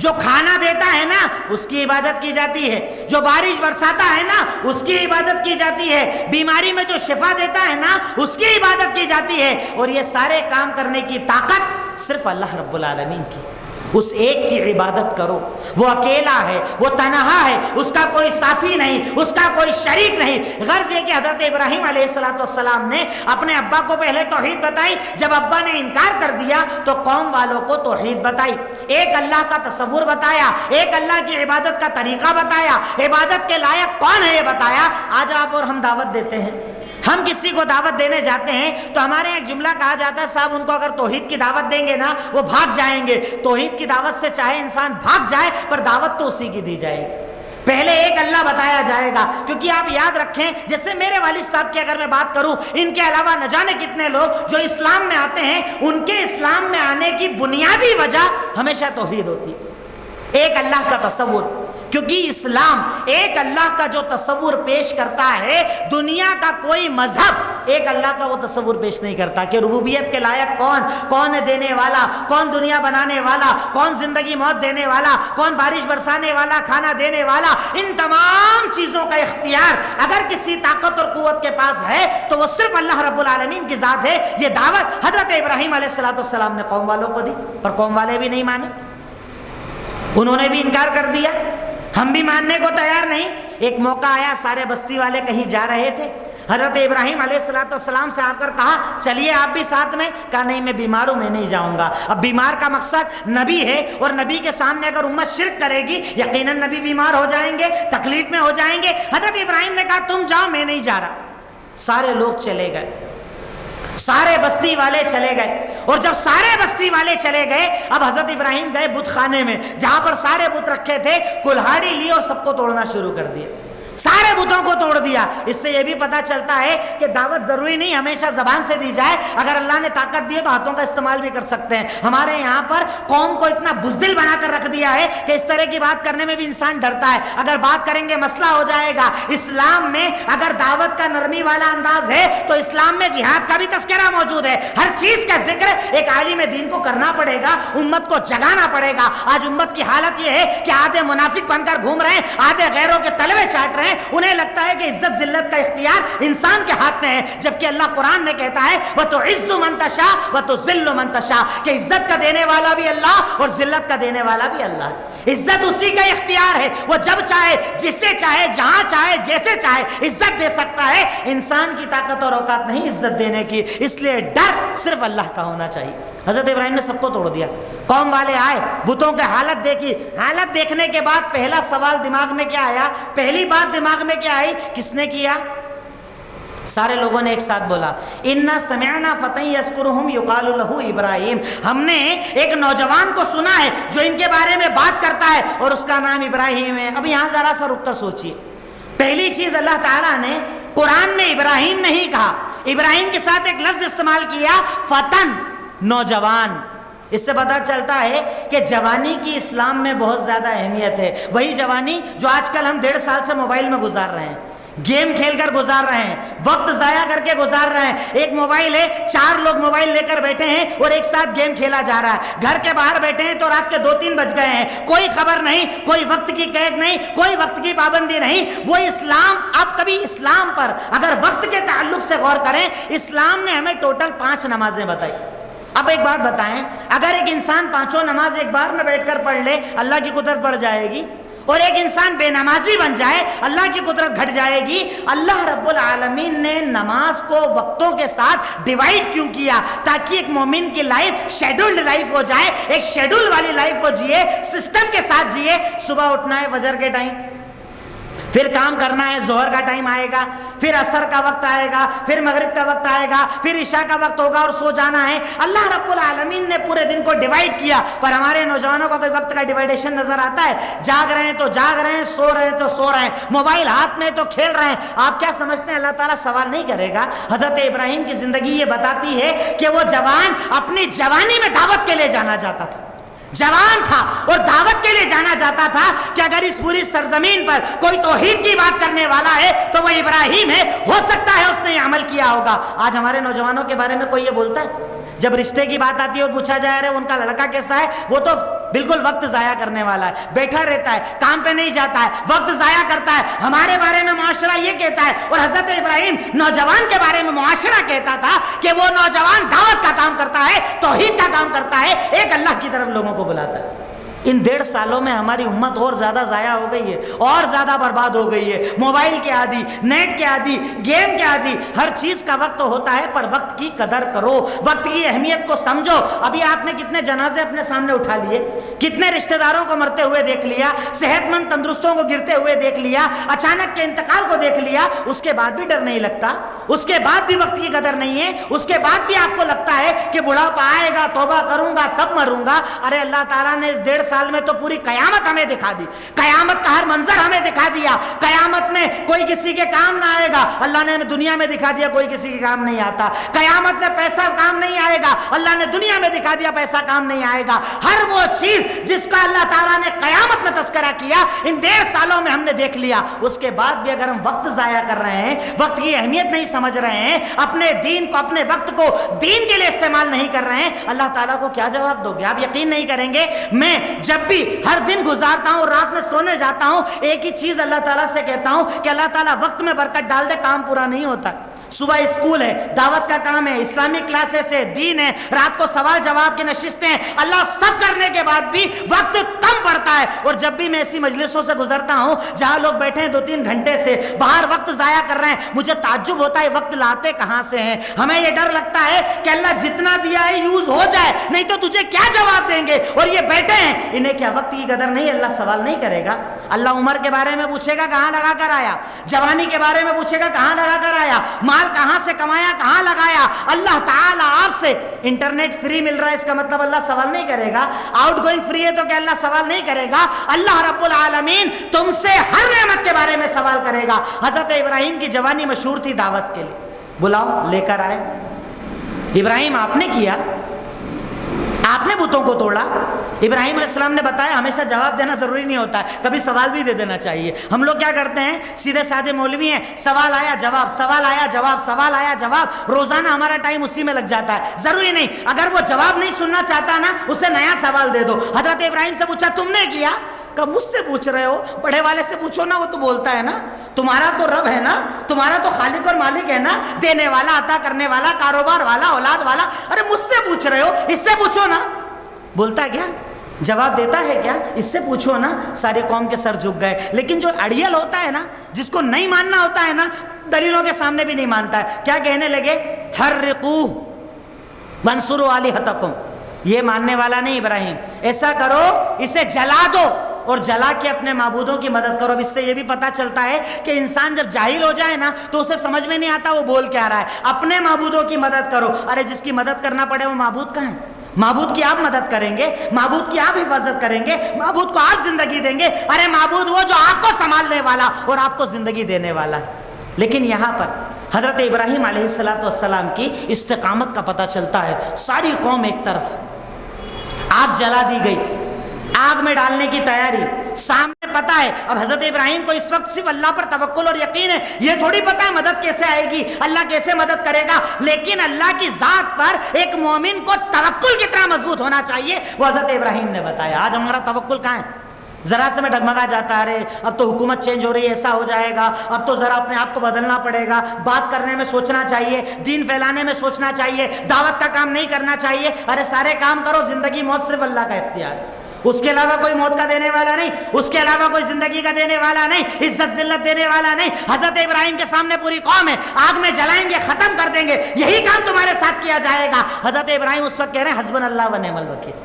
جو کھانا دیتا ہے نا اس کی عبادت کی جاتی ہے، جو بارش برساتا ہے نا اس کی عبادت کی جاتی ہے، بیماری میں جو شفا دیتا ہے نا اس کی عبادت کی جاتی ہے، اور یہ سارے کام کرنے کی طاقت صرف اللہ رب العالمین کی۔ اس ایک کی عبادت کرو، وہ اکیلا ہے، وہ تنہا ہے، اس کا کوئی ساتھی نہیں، اس کا کوئی شریک نہیں۔ غرض یہ کہ حضرت ابراہیم علیہ السلام نے اپنے ابا کو پہلے توحید بتائی، جب ابا نے انکار کر دیا تو قوم والوں کو توحید بتائی، ایک اللہ کا تصور بتایا، ایک اللہ کی عبادت کا طریقہ بتایا، عبادت کے لائق کون ہے یہ بتایا۔ آج آپ اور ہم دعوت دیتے ہیں، ہم کسی کو دعوت دینے جاتے ہیں تو ہمارے ایک جملہ کہا جاتا ہے، صاحب ان کو اگر توحید کی دعوت دیں گے نا وہ بھاگ جائیں گے۔ توحید کی دعوت سے چاہے انسان بھاگ جائے پر دعوت تو اسی کی دی جائے گی، پہلے ایک اللہ بتایا جائے گا۔ کیونکہ آپ یاد رکھیں، جیسے میرے والد صاحب کی اگر میں بات کروں، ان کے علاوہ نہ جانے کتنے لوگ جو اسلام میں آتے ہیں، ان کے اسلام میں آنے کی بنیادی وجہ ہمیشہ توحید ہوتی ہے، ایک اللہ کا تصور۔ کیونکہ اسلام ایک اللہ کا جو تصور پیش کرتا ہے، دنیا کا کوئی مذہب ایک اللہ کا وہ تصور پیش نہیں کرتا کہ ربوبیت کے لائق کون ہے دینے والا، کون دنیا بنانے والا، کون زندگی موت دینے والا، کون بارش برسانے والا، کھانا دینے والا۔ ان تمام چیزوں کا اختیار اگر کسی طاقت اور قوت کے پاس ہے تو وہ صرف اللہ رب العالمین کی ذات ہے۔ یہ دعوت حضرت ابراہیم علیہ السلام نے قوم والوں کو دی، پر قوم والے بھی نہیں مانے، انہوں نے بھی انکار کر دیا، ہم بھی ماننے کو تیار نہیں۔ ایک موقع آیا، سارے بستی والے کہیں جا رہے تھے، حضرت ابراہیم علیہ السلام سے آ کر کہا چلیے آپ بھی ساتھ میں، کہا نہیں میں بیمار ہوں، میں نہیں جاؤں گا۔ اب بیمار کا مقصد نبی ہے، اور نبی کے سامنے اگر امت شرک کرے گی یقیناً نبی بیمار ہو جائیں گے، تکلیف میں ہو جائیں گے۔ حضرت ابراہیم نے کہا تم جاؤ، میں نہیں جا رہا۔ سارے لوگ چلے گئے، سارے بستی والے چلے گئے، اور جب سارے بستی والے چلے گئے اب حضرت ابراہیم گئے بت خانے میں جہاں پر سارے بت رکھے تھے، کلہاڑی لی اور سب کو توڑنا شروع کر دیا، سارے بتوں کو توڑ دیا۔ اس سے یہ بھی پتا چلتا ہے کہ دعوت ضروری نہیں ہمیشہ زبان سے دی جائے، اگر اللہ نے طاقت دی ہے تو ہاتھوں کا استعمال بھی کر سکتے ہیں۔ ہمارے یہاں پر قوم کو اتنا بزدل بنا کر رکھ دیا ہے کہ اس طرح کی بات کرنے میں بھی انسان ڈرتا ہے، اگر بات کریں گے مسئلہ ہو جائے گا۔ اسلام میں اگر دعوت کا نرمی والا انداز ہے تو اسلام میں جہاد کا بھی تذکرہ موجود ہے، ہر چیز کا ذکر ایک عالم دین کو کرنا پڑے گا، امت کو جگانا پڑے گا۔ آج امت کی حالت یہ ہے کہ آدھے منافق بن کر گھوم رہے ہیں، آدھے غیروں کے تلوے چاٹ رہے ہیں، انہیں لگتا ہے کہ عزت ذلت کا اختیار انسان کے ہاتھ میں ہے، جبکہ اللہ قرآن میں کہتا ہے وَتُعِزُّ مَن تَشَاءُ وَتُذِلُّ مَن تَشَاءُ، کہ عزت کا دینے والا بھی اللہ اور ذلت کا دینے والا بھی اللہ ہے۔ عزت اسی کا اختیار ہے، وہ جب چاہے، جسے چاہے، جہاں چاہے، جیسے چاہے عزت دے سکتا ہے۔ انسان کی طاقت اور اوقات نہیں عزت دینے کی، اس لیے ڈر صرف اللہ کا ہونا چاہیے۔ حضرت ابراہیم نے سب کو توڑ دیا، قوم والے آئے، بتوں کی حالت دیکھی، حالت دیکھنے کے بعد پہلا سوال دماغ میں کیا آیا، پہلی بات دماغ میں کیا آئی، کس نے کیا؟ سارے لوگوں نے ایک ساتھ بولا اِنَّا سَمِعْنَا فَتًى يَذْكُرُهُمْ يُقَالُ لَهُ ابراہیم، ہم نے ایک نوجوان کو سنا ہے جو ان کے بارے میں بات کرتا ہے اور اس کا نام ابراہیم ہے۔ اب یہاں ذرا سا رک کر سوچیے، پہلی چیز اللہ تعالیٰ نے قرآن میں ابراہیم نہیں کہا، ابراہیم کے ساتھ ایک لفظ استعمال کیا فتن، نوجوان۔ اس سے پتہ چلتا ہے کہ جوانی کی اسلام میں بہت زیادہ اہمیت ہے، وہی جوانی جو آج کل ہم 1.5 سال سے موبائل میں گزار رہے ہیں، گیم کھیل کر گزار رہے ہیں، وقت ضائع کر کے گزار رہے ہیں۔ ایک موبائل ہے، 4 لوگ موبائل لے کر بیٹھے ہیں اور ایک ساتھ گیم کھیلا جا رہا ہے، گھر کے باہر بیٹھے ہیں تو رات کے 2-3 بج گئے ہیں، کوئی خبر نہیں، کوئی وقت کی قید نہیں، کوئی وقت کی پابندی نہیں۔ وہ اسلام، اب کبھی اسلام پر اگر وقت کے تعلق سے غور کریں، اسلام نے ہمیں ٹوٹل 5 نمازیں بتائی۔ اب ایک بات بتائیں، اگر ایک انسان 5 نماز ایک بار میں بیٹھ کر پڑھ لے اللہ کی قدرت بڑھ جائے گی، اور ایک انسان بے نمازی بن جائے اللہ کی قدرت گھٹ جائے گی۔ اللہ رب العالمین نے نماز کو وقتوں کے ساتھ ڈیوائیڈ کیوں کیا؟ تاکہ ایک مومن کی لائف شیڈولڈ لائف ہو جائے، ایک شیڈول والی لائف کو جیے، سسٹم کے ساتھ جیے۔ صبح اٹھنا ہے فجر کے ٹائم، پھر کام کرنا ہے ظہر کا ٹائم آئے گا، پھر عصر کا وقت آئے گا، پھر مغرب کا وقت آئے گا، پھر عشاء کا وقت ہوگا اور سو جانا ہے۔ اللہ رب العالمین نے پورے دن کو ڈیوائیڈ کیا، پر ہمارے نوجوانوں کا کوئی وقت کا ڈیوائیڈیشن نظر آتا ہے؟ جاگ رہے ہیں تو جاگ رہے ہیں، سو رہے ہیں تو سو رہے ہیں، موبائل ہاتھ میں تو کھیل رہے ہیں۔ آپ کیا سمجھتے ہیں اللہ تعالیٰ سوال نہیں کرے گا؟ حضرت ابراہیم کی زندگی یہ بتاتی ہے کہ وہ جوان اپنی جوانی میں دعوت کے لیے جانا جاتا تھا، جوان تھا اور دعوت کے لیے جانا جاتا تھا کہ اگر اس پوری سرزمین پر کوئی توحید کی بات کرنے والا ہے تو وہ ابراہیم ہے، ہو سکتا ہے اس نے یہ عمل کیا ہوگا۔ آج ہمارے نوجوانوں کے بارے میں کوئی یہ بولتا ہے؟ جب رشتے کی بات آتی ہے اور پوچھا جائے رہے ان کا لڑکا کیسا ہے, وہ تو بالکل وقت ضائع کرنے والا ہے, بیٹھا رہتا ہے, کام پہ نہیں جاتا ہے, وقت ضائع کرتا ہے. ہمارے بارے میں معاشرہ یہ کہتا ہے, اور حضرت ابراہیم نوجوان کے بارے میں معاشرہ کہتا تھا کہ وہ نوجوان دعوت کا کام کرتا ہے, توحید کا کام کرتا ہے, ایک اللہ کی طرف لوگوں کو بلاتا ہے. ان 1.5 سالوں میں ہماری امت اور زیادہ ضائع ہو گئی ہے, اور زیادہ برباد ہو گئی ہے. موبائل کے عادی, نیٹ کے عادی, گیم کے عادی. ہر چیز کا وقت ہوتا ہے, پر وقت کی قدر کرو, وقت کی اہمیت کو سمجھو. ابھی آپ نے کتنے جنازے اپنے سامنے اٹھا لیے, کتنے رشتہ داروں کو مرتے ہوئے دیکھ لیا, صحت مند تندرستوں کو گرتے ہوئے دیکھ لیا, اچانک کے انتقال کو دیکھ لیا. اس کے بعد بھی ڈر نہیں لگتا, اس کے بعد بھی وقت کی قدر نہیں ہے, اس کے بعد بھی آپ کو لگتا ہے کہ بڑھاپا آئے گا, توبہ کروں گا تب مروں گا. ارے اللہ تعالیٰ نے اس 1.5 سال میں تو پوری قیامت ہمیں دکھا دی, قیامت کا ہر منظر ہمیں دکھا دیا. قیامت میں کوئی کسی کے کام نہ آئے گا, اللہ نے دنیا میں دکھا دیا کوئی کسی کے کام نہیں آتا. قیامت میں پیسہ کام نہیں آئے گا, اللہ نے دنیا میں دکھا دیا پیسہ کام نہیں آئے گا. ہر وہ چیز جس کا اللہ تعالیٰ نے قیامت میں تذکرہ کیا, ان 1.5 سالوں میں ہم نے دیکھ لیا. اس کے بعد بھی اگر ہم وقت ضائع کر رہے ہیں, وقت کی اہمیت نہیں سمجھ رہے ہیں, اپنے دین کو, اپنے وقت کو دین کے لیے استعمال نہیں کر رہے ہیں, اللہ تعالیٰ کو کیا جواب دو گے؟ آپ یقین نہیں کریں گے, میں جب بھی ہر دن گزارتا ہوں, رات میں سونے جاتا ہوں, ایک ہی چیز اللہ تعالیٰ سے کہتا ہوں کہ اللہ تعالیٰ وقت میں برکت ڈال دے, کام پورا نہیں ہوتا. صبح اسکول ہے, دعوت کا کام ہے, اسلامک کلاسز ہے, دین ہے, رات کو سوال جواب کی نشستیں ہیں, اللہ سب کرنے کے بعد بھی وقت کم پڑتا ہے. اور جب بھی میں ایسی مجلسوں سے گزرتا ہوں جہاں لوگ بیٹھے ہیں 2-3 گھنٹے سے باہر وقت ضائع کر رہے ہیں, مجھے تعجب ہوتا ہے وقت لاتے کہاں سے ہیں. ہمیں یہ ڈر لگتا ہے کہ اللہ جتنا دیا ہے یوز ہو جائے, نہیں تو تجھے کیا جواب دیں گے. اور یہ بیٹھے ہیں, انہیں کیا وقت کی قدر نہیں؟ اللہ سوال نہیں کرے گا. اللہ عمر کے بارے میں پوچھے گا کہاں لگا کر آیا, جوانی کے بارے میں پوچھے گا کہاں لگا کر آیا, کہاں سے کمایا, کہاں لگایا. اللہ تعالیٰ آپ سے انٹرنیٹ فری مل رہا ہے, اس کا مطلب اللہ سوال نہیں کرے گا. آؤٹ گوئنگ فری ہے تو کیا اللہ سوال نہیں کرے گا؟ اللہ رب العالمین تم سے ہر نعمت کے بارے میں سوال کرے گا. حضرت ابراہیم کی جوانی مشہور تھی دعوت کے لیے, بلاؤ لے کر آئے. ابراہیم آپ نے کیا, آپ نے بتوں کو توڑا. ابراہیم علیہ السلام نے بتایا ہمیشہ جواب دینا ضروری نہیں ہوتا ہے, کبھی سوال بھی دے دینا چاہیے. ہم لوگ کیا کرتے ہیں, سیدھے سادے مولوی ہیں, سوال آیا جواب, سوال آیا جواب, سوال آیا جواب, روزانہ ہمارا ٹائم اسی میں لگ جاتا ہے. ضروری نہیں, اگر وہ جواب نہیں سننا چاہتا نا, اسے نیا سوال دے دو. حضرت ابراہیم سے پوچھا تم نے کیا, کہ مجھ سے پوچھ رہے ہو, بڑے والے سے پوچھو نا, وہ تو بولتا ہے نا, تمہارا تو رب ہے نا, تمہارا تو خالق اور مالک ہے نا, دینے والا, عطا کرنے والا, کاروبار والا, اولاد والا. ارے مجھ سے پوچھ رہے ہو, اس سے پوچھو نا. بولتا ہے کیا, جواب دیتا ہے کیا, اس سے پوچھو نا. ساری قوم کے سر جھک گئے. لیکن جو اڑیل ہوتا ہے نا, جس کو نہیں ماننا ہوتا ہے نا, دلیلوں کے سامنے بھی نہیں مانتا ہے. کیا کہنے لگے, حرقوہ وانصروا آلہتکم. یہ ماننے والا نہیں ابراہیم, ایسا کرو اسے جلا دو اور جلا کے اپنے معبودوں کی مدد کرو. اب اس سے یہ بھی پتا چلتا ہے کہ انسان جب جاہل ہو جائے نا تو اسے سمجھ میں نہیں آتا وہ بول کیا رہا ہے. اپنے معبودوں کی مدد کرو. ارے جس کی مدد کرنا پڑے وہ معبود کہاں ہے؟ معبود کی آپ مدد کریں گے, معبود کی آپ حفاظت کریں گے, معبود کو آپ زندگی دیں گے. ارے معبود وہ جو آپ کو سنبھالنے والا اور آپ کو زندگی دینے والا ہے. لیکن یہاں پر حضرت ابراہیم علیہ السلام کی استقامت کا پتہ چلتا ہے. ساری قوم ایک طرف, آگ جلا دی گئی, آگ میں ڈالنے کی تیاری سامنے. پتا ہے اب حضرت ابراہیم کو اس وقت صرف اللہ پر توکل اور یقین ہے. یہ تھوڑی پتا ہے مدد کیسے آئے گی, اللہ کیسے مدد کرے گا. لیکن اللہ کی ذات پر ایک مومن کو توکل کتنا مضبوط ہونا چاہیے وہ حضرت ابراہیم نے بتایا. آج ہمارا توکل کہاں ہے؟ ذرا سے میں ڈگمگا جاتا ہے, ارے اب تو حکومت چینج ہو رہی ہے, ایسا ہو جائے گا, اب تو ذرا اپنے آپ کو بدلنا پڑے گا, بات کرنے میں سوچنا چاہیے, دین پھیلانے میں سوچنا چاہیے, دعوت کا کام نہیں کرنا چاہیے. ارے سارے کام کرو, زندگی موت صرف اللہ کا اختیار ہے, اس کے علاوہ کوئی موت کا دینے والا نہیں, اس کے علاوہ کوئی زندگی کا دینے والا نہیں, عزت ذلت دینے والا نہیں. حضرت ابراہیم کے سامنے پوری قوم ہے, آگ میں جلائیں گے, ختم کر دیں گے, یہی کام تمہارے ساتھ کیا جائے گا. حضرت ابراہیم اس وقت کہہ رہے ہیں حسبنا اللہ و نعم الوکیل,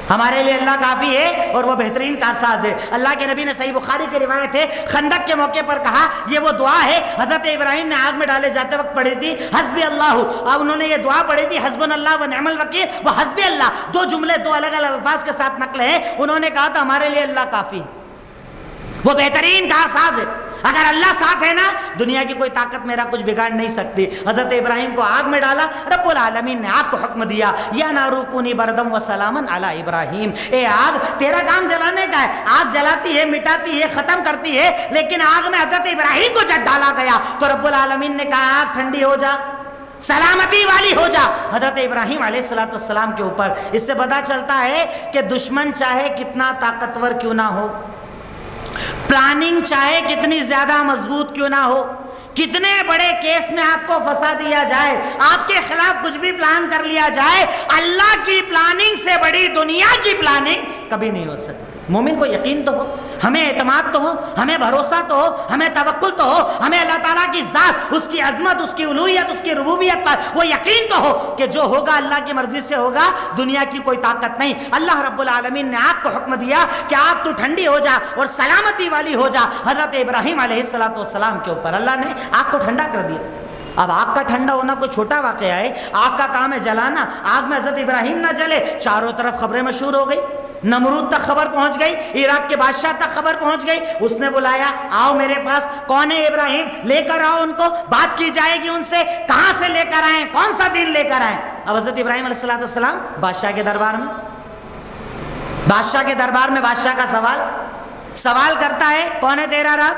ہمارے لیے اللہ کافی ہے اور وہ بہترین کارساز ہے. اللہ کے نبی نے صحیح بخاری کی روایت ہے, خندق کے موقع پر کہا یہ وہ دعا ہے حضرت ابراہیم نے آگ میں ڈالے جاتے وقت پڑھی تھی, حسبی اللہ. اب انہوں نے یہ دعا پڑھی تھی حسبنا اللہ و نعم الوکیل, وہ حسبی اللہ, دو جملے دو الگ الگ الفاظ کے ساتھ نقل ہیں. انہوں نے کہا تھا ہمارے لیے اللہ کافی, وہ بہترین کارساز ہے. اگر اللہ ساتھ ہے نا, دنیا کی کوئی طاقت میرا کچھ بگاڑ نہیں سکتی. حضرت ابراہیم کو آگ میں ڈالا, رب العالمین نے آگ کو حکم دیا یا نارو کونی بردم و سلامن علی ابراہیم. اے آگ تیرا کام جلانے کا ہے, آگ جلاتی ہے, مٹاتی ہے, ختم کرتی ہے, لیکن آگ میں حضرت ابراہیم کو جب ڈالا گیا تو رب العالمین نے کہا آگ ٹھنڈی ہو جا, سلامتی والی ہو جا حضرت ابراہیم علیہ الصلوۃ والسلام کے اوپر۔ اس سے پتہ چلتا ہے کہ دشمن چاہے کتنا طاقتور کیوں نہ ہو، پلاننگ چاہے کتنی زیادہ مضبوط کیوں نہ ہو، کتنے بڑے کیس میں آپ کو پھنسا دیا جائے، آپ کے خلاف کچھ بھی پلان کر لیا جائے، اللہ کی پلاننگ سے بڑی دنیا کی پلاننگ کبھی نہیں ہو سکتی۔ مومن کو یقین تو ہو، ہمیں اعتماد تو ہو، ہمیں بھروسہ تو ہو، ہمیں توکل تو ہو، ہمیں اللہ تعالیٰ کی ذات، اس کی عظمت، اس کی الوہیت، اس کی ربوبیت پر وہ یقین تو ہو کہ جو ہوگا اللہ کی مرضی سے ہوگا، دنیا کی کوئی طاقت نہیں۔ اللہ رب العالمین نے آگ کو حکم دیا کہ آگ تو ٹھنڈی ہو جا اور سلامتی والی ہو جا حضرت ابراہیم علیہ السلام کے اوپر۔ اللہ نے آگ کو ٹھنڈا کر دیا۔ اب آگ کا ٹھنڈا ہونا کوئی چھوٹا واقعہ ہے، آگ کا کام ہے جلانا۔ آگ میں حضرت ابراہیم نہ جلے، چاروں طرف خبریں مشہور ہو گئی، نمرود تک خبر پہنچ گئی، عراق کے بادشاہ تک خبر پہنچ گئی۔ اس نے بلایا، آؤ میرے پاس، کون ہے ابراہیم، لے کر آؤ ان کو، بات کی جائے گی ان سے، کہاں سے لے کر آئیں، کون سا دین لے کر آئیں۔ اب حضرت ابراہیم علیہ السلام بادشاہ کے دربار میں، بادشاہ کا سوال کرتا ہے، کون ہے تیرا رب؟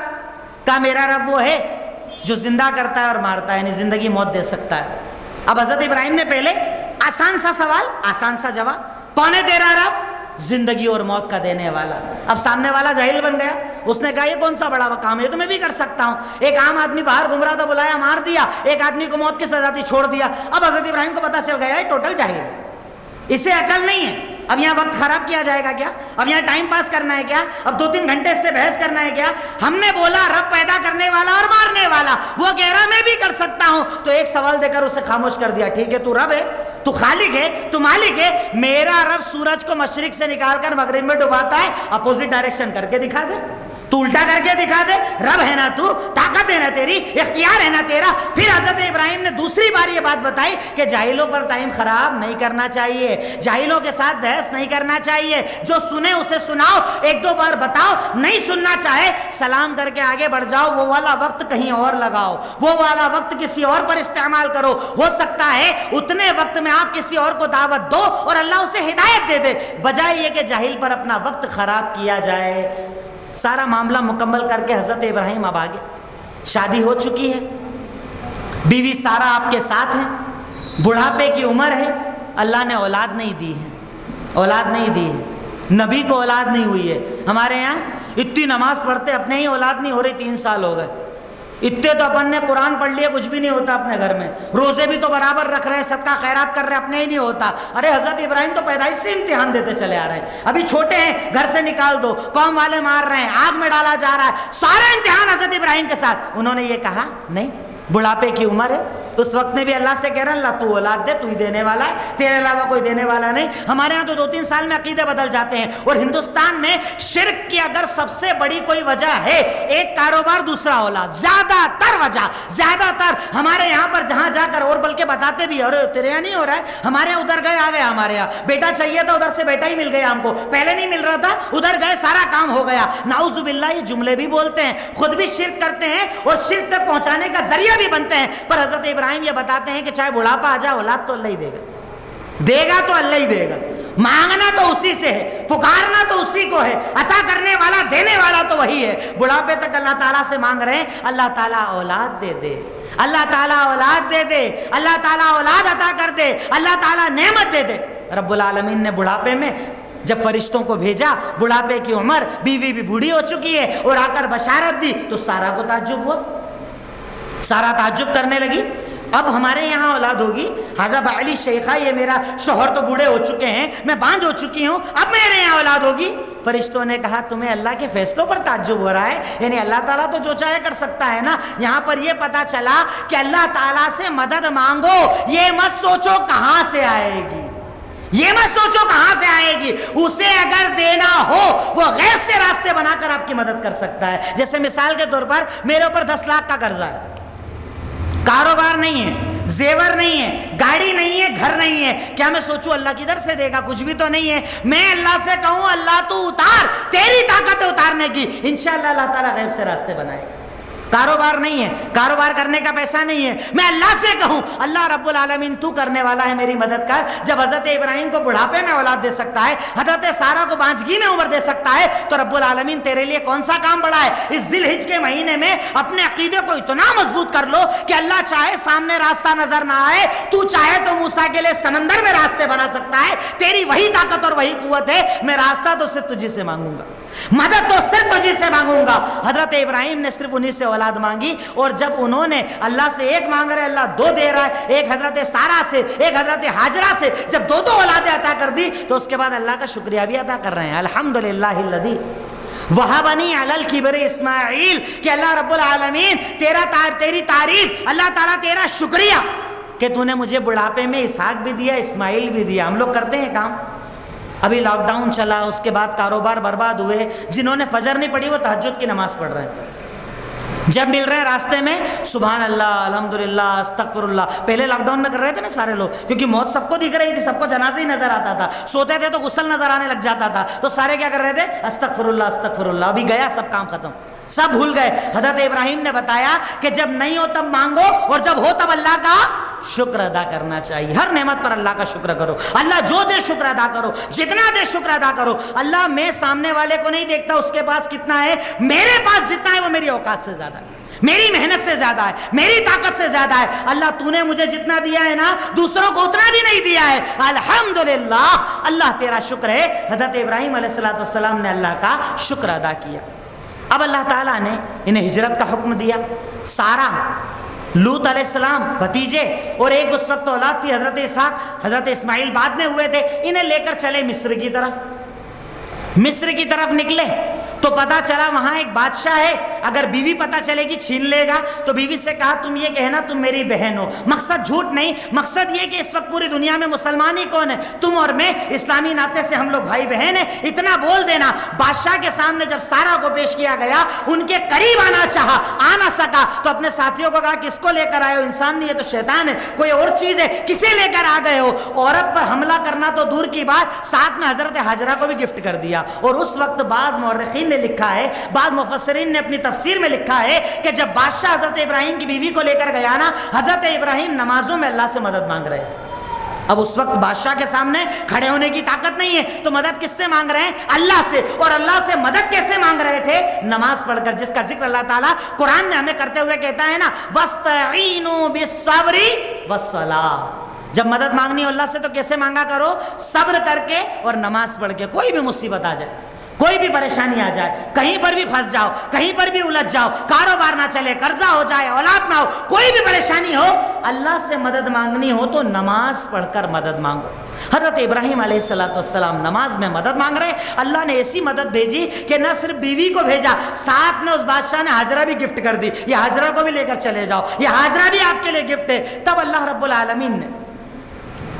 کہا میرا رب وہ ہے جو زندہ کرتا ہے اور مارتا ہے، یعنی زندگی موت دے سکتا ہے۔ اب حضرت ابراہیم نے پہلے آسان سا سوال، آسان سا جواب، کون ہے تیرا رب؟ زندگی اور موت کا دینے والا۔ اب سامنے والا جاہل بن گیا، اس نے کہا یہ کون سا بڑا کام ہے، یہ تو میں بھی کر سکتا ہوں۔ ایک عام آدمی باہر گھوم رہا تھا، بلایا، مار دیا، ایک آدمی کو موت کی سزا دی، چھوڑ دیا۔ اب حضرت ابراہیم کو پتا چل گیا یہ ٹوٹل جاہل ہے، اسے عقل نہیں ہے۔ اب یہاں وقت خراب کیا جائے گا کیا؟ اب یہاں ٹائم پاس کرنا ہے کیا؟ اب 2-3 گھنٹے اس سے بحث کرنا ہے کیا؟ ہم نے بولا رب پیدا کرنے والا اور مارنے والا، وہ کہہ رہا میں بھی کر سکتا ہوں، تو ایک سوال دے کر اسے خاموش کر دیا۔ ٹھیک ہے، تو رب ہے، تو خالق ہے، تو مالک ہے، میرا رب سورج کو مشرق سے نکال کر مغرب میں ڈباتا ہے، اپوزٹ ڈائریکشن کر کے دکھا دے، تو الٹا کر کے دکھا دے۔ رب ہے نا تو، طاقت ہے نا تیری، اختیار ہے نا تیرا۔ پھر حضرت ابراہیم نے دوسری بار یہ بات بتائی کہ جاہلوں پر ٹائم خراب نہیں کرنا چاہیے، جاہلوں کے ساتھ بحث نہیں کرنا چاہیے، جو سنے اسے سناؤ، 1-2 بار بتاؤ، نہیں سننا چاہے سلام کر کے آگے بڑھ جاؤ، وہ والا وقت کہیں اور لگاؤ، وہ والا وقت کسی اور پر استعمال کرو۔ ہو سکتا ہے اتنے وقت میں آپ کسی اور کو دعوت دو اور اللہ اسے ہدایت دے دے، بجائے یہ کہ جاہل پر اپنا وقت خراب کیا جائے۔ سارا معاملہ مکمل کر کے حضرت ابراہیم اب آگے، شادی ہو چکی ہے، بیوی سارا آپ کے ساتھ ہے، بڑھاپے کی عمر ہے، اللہ نے اولاد نہیں دی ہے، نبی کو اولاد نہیں ہوئی ہے۔ ہمارے یہاں اتنی نماز پڑھتے اپنے ہی اولاد نہیں ہو رہی، 3 سال ہو گئے، اتنے تو اپن نے قرآن پڑھ لیے، کچھ بھی نہیں ہوتا اپنے گھر میں، روزے بھی تو برابر رکھ رہے ہیں، صدقہ خیرات کر رہے ہیں، اپنے ہی نہیں ہوتا۔ ارے حضرت ابراہیم تو پیدائش سے امتحان دیتے چلے آ رہے ہیں، ابھی چھوٹے ہیں، گھر سے نکال دو، قوم والے مار رہے ہیں، آگ میں ڈالا جا رہا ہے، سارے امتحان حضرت ابراہیم کے ساتھ۔ انہوں نے یہ کہا نہیں، بڑھاپے کی عمر ہے، اس وقت میں بھی اللہ سے کہہ رہے ہیں اللہ تو اولاد دے، تو ہی دینے والا ہے، تیرے علاوہ کوئی دینے والا نہیں۔ ہمارے ہاں تو 2-3 سال میں عقیدے بدل جاتے ہیں، اور ہندوستان میں شرک کی اگر سب سے بڑی کوئی وجہ ہے، ایک کاروبار، دوسرا اولاد، زیادہ تر وجہ، زیادہ تر ہمارے یہاں پر جہاں جا کر، اور بلکہ بتاتے بھی اور تیرے یہاں نہیں ہو رہا ہے، ہمارے یہاں ادھر گئے آ گیا، ہمارے یہاں بیٹا چاہیے تھا، ادھر سے بیٹا ہی مل گیا ہم کو، پہلے نہیں مل رہا تھا، ادھر گئے سارا کام ہو گیا۔ نعوذ باللہ، یہ جملے بھی بولتے ہیں، خود بھی شرک کرتے ہیں اور شرک تک پہنچانے کا ذریعہ بھی بنتے ہیں۔ پر حضرت ابراہیم یہ بتاتے ہیں کہ چاہے بڑھاپا آ جائے، اولاد تو اللہ ہی دے گا تو اللہ ہی دے گا، مانگنا تو اسی سے ہے، پکارنا تو اسی کو ہے، عطا کرنے والا، دینے والا تو وہی ہے۔ بڑھاپے تک اللہ تعالیٰ سے مانگ رہے ہیں، اللہ تعالیٰ اولاد دے دے، اللہ تعالیٰ اولاد دے دے، اللہ تعالیٰ اولاد عطا کر دے، اللہ تعالیٰ نعمت دے دے۔ رب العالمین نے بڑھاپے میں جب فرشتوں کو بھیجا، بڑھاپے کی عمر، بیوی بھی بوڑھی ہو چکی ہے، اور آ کر بشارت دی، تو سارا کو تعجب ہوا، سارا تعجب کرنے لگی، اب ہمارے یہاں اولاد ہوگی، حضرت بعلی شیخہ، یہ میرا شوہر تو بوڑھے ہو چکے ہیں، میں بانجھ ہو چکی ہوں، اب میرے یہاں اولاد ہوگی۔ فرشتوں نے کہا تمہیں اللہ کے فیصلوں پر تعجب ہو رہا ہے، یعنی اللہ تعالیٰ تو جو چاہے کر سکتا ہے نا۔ یہاں پر یہ پتا چلا کہ اللہ تعالیٰ سے مدد مانگو، یہ مت سوچو کہاں سے آئے گی، یہ مت سوچو کہاں سے آئے گی، اسے اگر دینا ہو وہ غیر سے راستے بنا کر آپ کی مدد کر سکتا ہے۔ جیسے مثال کے طور پر میرے اوپر 10 لاکھ کا قرضہ ہے، کاروبار نہیں ہے، زیور نہیں ہے، گاڑی نہیں ہے، گھر نہیں ہے، کیا میں سوچوں اللہ کدھر سے دے گا؟ کچھ بھی تو نہیں ہے۔ میں اللہ سے کہوں اللہ تو اتار، تیری طاقت ہے اتارنے کی، انشاءاللہ اللہ تعالیٰ غیب سے راستے بنائے گا۔ کاروبار نہیں ہے، کاروبار کرنے کا پیسہ نہیں ہے، میں اللہ سے کہوں اللہ رب العالمین تو کرنے والا ہے، میری مدد کر۔ جب حضرت ابراہیم کو بڑھاپے میں اولاد دے سکتا ہے، حضرت سارہ کو بانجگی میں عمر دے سکتا ہے، تو رب العالمین تیرے لیے کون سا کام بڑا ہے؟ اس ذی الحج کے مہینے میں اپنے عقیدے کو اتنا مضبوط کر لو کہ اللہ چاہے سامنے راستہ نظر نہ آئے، تو چاہے تو موسیٰ کے لیے سمندر میں راستے بنا سکتا ہے، تیری وہی طاقت اور وہی قوت ہے، میں راستہ تو صرف تجھی سے مانگوں گا، مدد تو صرف تجھی سے مانگوں گا۔ حضرت ابراہیم نے صرف انہی سے اولاد مانگی، اور جب انہوں نے اللہ سے ایک مانگ رہے اللہ دو دے رہا ہے، ایک حضرت سارہ سے ایک حضرت ہاجرہ سے جب دو اولادیں عطا کر دی تو اس کے بعد اللہ کا شکریہ بھی ادا کر رہے ہیں، الحمدللہ الذی وہبنی علی الکبر اسماعیل، کہ اللہ رب العالمین تیری تعریف، اللہ تعالیٰ تیرا شکریہ کہ تو نے مجھے بڑھاپے میں اسحاق بھی دیا، اسماعیل بھی دیا۔ ہم لوگ کرتے ہیں کام، ابھی لاک ڈاؤن چلا، اس کے بعد کاروبار برباد ہوئے، جنہوں نے فجر نہیں پڑھی وہ تہجد کی نماز پڑھ رہے ہیں، جب مل رہے ہیں راستے میں سبحان اللہ الحمدللہ استغفر اللہ۔ پہلے لاک ڈاؤن میں کر رہے تھے نا سارے لوگ، کیونکہ موت سب کو دکھ رہی تھی، سب کو جنازہ ہی نظر آتا تھا، سوتے تھے تو غسل نظر آنے لگ جاتا تھا، تو سارے کیا کر رہے تھے؟ استغفر اللہ استغفر اللہ۔ ابھی گیا سب کام ختم، سب بھول گئے۔ حضرت ابراہیم نے بتایا کہ جب نہیں ہو تب مانگو، اور جب ہو تب اللہ کا شکر ادا کرنا چاہیے، ہر نعمت پر اللہ کا شکر کرو، اللہ جو دے شکر ادا کرو، جتنا دے شکر ادا کرو۔ اللہ میں سامنے والے کو نہیں دیکھتا اس کے پاس کتنا ہے، میرے پاس جتنا ہے وہ میری اوقات سے زیادہ ہے، میری محنت سے زیادہ ہے، میری طاقت سے زیادہ ہے۔ اللہ تو نے مجھے جتنا دیا ہے نا دوسروں کو اتنا بھی نہیں دیا ہے، الحمدللہ اللہ تیرا شکر ہے۔ حضرت ابراہیم علیہ السلام نے اللہ کا شکر ادا کیا۔ اب اللہ تعالیٰ نے انہیں ہجرت کا حکم دیا۔ سارہ، لوط علیہ السلام بھتیجے، اور ایک اس وقت اولاد تھی حضرت اسحاق، حضرت اسماعیل بعد میں ہوئے تھے، انہیں لے کر چلے مصر کی طرف نکلے تو پتا چلا وہاں ایک بادشاہ ہے، اگر بیوی پتا چلے گی چھین لے گا، تو بیوی سے کہا تم یہ کہنا تم میری بہن ہو، مقصد جھوٹ نہیں، مقصد یہ کہ اس وقت پوری دنیا میں مسلمان ہی کون ہے، تم اور میں، اسلامی ناطے سے ہم لوگ بھائی بہن ہیں، اتنا بول دینا۔ بادشاہ کے سامنے جب سارہ کو پیش کیا گیا، ان کے قریب آنا چاہا، آ نہ سکا، تو اپنے ساتھیوں کو کہا کس کو لے کر آئے ہو، انسان نہیں ہے تو شیطان ہے، کوئی اور چیز ہے، کسے لے کر آ گئے ہو؟ عورت پر حملہ کرنا تو دور کی بات، ساتھ میں حضرت ہاجرہ کو بھی گفٹ کر دیا۔ اور اس وقت بعض مورخین نے لکھا ہے، بعض مفسرین نے اپنی تفسیر میں لکھا ہے کہ جب بادشاہ حضرت ابراہیم کی بیوی کو لے کر گیا نا، حضرت ابراہیم نمازوں میں اللہ سے مدد مانگ رہے تھے۔ اب اس وقت بادشاہ کے سامنے کھڑے ہونے کی طاقت نہیں ہے، تو مدد کس سے مانگ رہے ہیں؟ اللہ سے۔ اور اللہ سے مدد کیسے مانگ رہے تھے؟ نماز پڑھ کر، جس کا ذکر اللہ تعالیٰ قرآن میں ہمیں کرتے ہوئے کہتا ہے نا وَاسْتَعِینُوا بِالصَّبْرِ وَالصَّلَاةِ۔ جب مدد مانگنی ہو اللہ سے تو کیسے مانگا کرو؟ صبر کر کے اور نماز پڑھ کے۔ کوئی بھی مصیبت آ جائے، کوئی بھی پریشانی آ جائے، کہیں پر بھی پھنس جاؤ، کہیں پر بھی الجھ جاؤ، کاروبار نہ چلے، قرضہ ہو جائے، اولاد نہ ہو، کوئی بھی پریشانی ہو، اللہ سے مدد مانگنی ہو تو نماز پڑھ کر مدد مانگو۔ حضرت ابراہیم علیہ السلام نماز میں مدد مانگ رہے، اللہ نے ایسی مدد بھیجی کہ نہ صرف بیوی کو بھیجا، ساتھ میں اس بادشاہ نے ہاجرہ بھی گفٹ کر دی، یہ ہاجرہ کو بھی لے کر چلے جاؤ، یہ ہاجرہ بھی آپ کے لیے گفٹ ہے۔ تب اللہ رب العالمین نے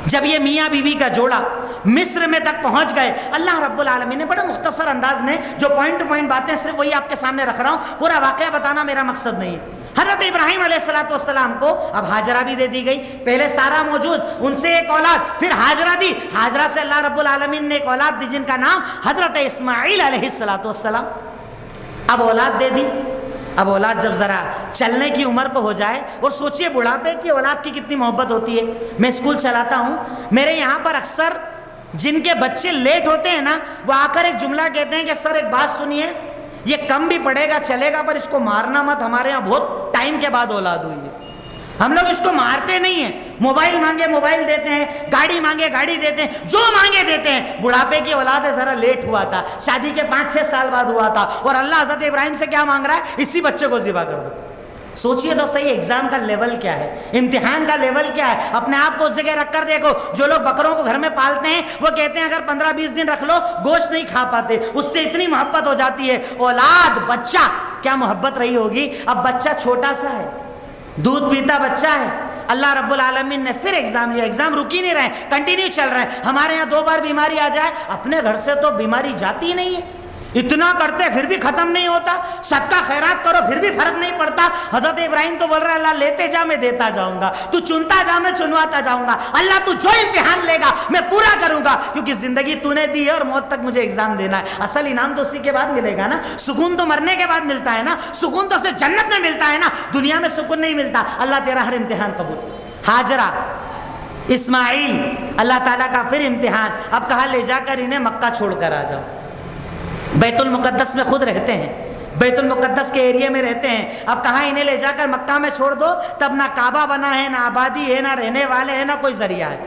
جب یہ میاں بیوی کا جوڑا مصر میں تک پہنچ گئے، اللہ رب العالمین نے بڑے مختصر انداز میں جو پوائنٹ ٹو پوائنٹ باتیں صرف وہی آپ کے سامنے رکھ رہا ہوں، پورا واقعہ بتانا میرا مقصد نہیں ہے۔ حضرت ابراہیم علیہ السلام کو اب ہاجرہ بھی دے دی گئی، پہلے سارہ موجود، ان سے ایک اولاد، پھر ہاجرہ دی، ہاجرہ سے اللہ رب العالمین نے ایک اولاد دی جن کا نام حضرت اسماعیل علیہ السلام۔ اب اولاد دے دی، اب اولاد جب ذرا چلنے کی عمر پہ ہو جائے، اور سوچئے بڑھاپے کی اولاد کی کتنی محبت ہوتی ہے۔ میں اسکول چلاتا ہوں، میرے یہاں پر اکثر جن کے بچے لیٹ ہوتے ہیں نا، وہ آ کر ایک جملہ کہتے ہیں کہ سر ایک بات سنیے، یہ کم بھی پڑے گا چلے گا پر اس کو مارنا مت، ہمارے یہاں بہت ٹائم کے بعد اولاد ہوئی ہے، ہم لوگ اس کو مارتے نہیں ہیں، موبائل مانگے موبائل دیتے ہیں، گاڑی مانگے گاڑی دیتے ہیں، جو مانگے دیتے ہیں۔ بڑھاپے کی اولاد ہے، ذرا لیٹ ہوا تھا، شادی کے 5-6 سال بعد ہوا تھا، اور اللہ حضرت ابراہیم سے کیا مانگ رہا ہے؟ اسی بچے کو ذبح کر دو۔ سوچئے تو صحیح، ایگزام کا لیول کیا ہے، امتحان کا لیول کیا ہے، اپنے آپ کو اس جگہ رکھ کر دیکھو۔ جو لوگ بکروں کو گھر میں پالتے ہیں وہ کہتے ہیں اگر 15-20 دن رکھ لو گوشت نہیں کھا پاتے، اس سے اتنی محبت ہو جاتی ہے۔ اولاد، بچہ، کیا محبت رہی ہوگی۔ اب بچہ چھوٹا سا ہے، دودھ پیتا بچہ ہے، اللہ رب العالمین نے پھر ایگزام لیا، ایگزام رک ہی نہیں رہے، کنٹینیو چل رہے ہیں۔ ہمارے یہاں 2 بار بیماری آ جائے، اپنے گھر سے تو بیماری جاتی ہی نہیں ہے، اتنا کرتے پھر بھی ختم نہیں ہوتا, صدقہ خیرات کرو پھر بھی فرق نہیں پڑتا. حضرت ابراہیم تو بول رہا ہے اللہ لیتے جا میں دیتا جاؤں گا, تو چنتا جا میں چنواتا جاؤں گا, اللہ تو جو امتحان لے گا میں پورا کروں گا, کیونکہ زندگی تو نے دی ہے اور موت تک مجھے ایگزام دینا ہے. اصل انعام تو اسی کے بعد ملے گا نا, سکون تو مرنے کے بعد ملتا ہے نا, سکون تو صرف جنت میں ملتا ہے نا, دنیا میں سکون نہیں ملتا. اللہ تیرا ہر امتحان قبول. ہاجرہ, اسماعیل, اللہ تعالیٰ کا پھر امتحان. اب کہا لے جا کر انہیں مکہ چھوڑ کر آ جاؤ. بیت المقدس میں خود رہتے ہیں, بیت المقدس کے ایریے میں رہتے ہیں. اب کہاں انہیں لے جا کر مکہ میں چھوڑ دو, تب نہ کعبہ بنا ہے, نہ آبادی ہے, نہ رہنے والے ہیں, نہ کوئی ذریعہ ہے.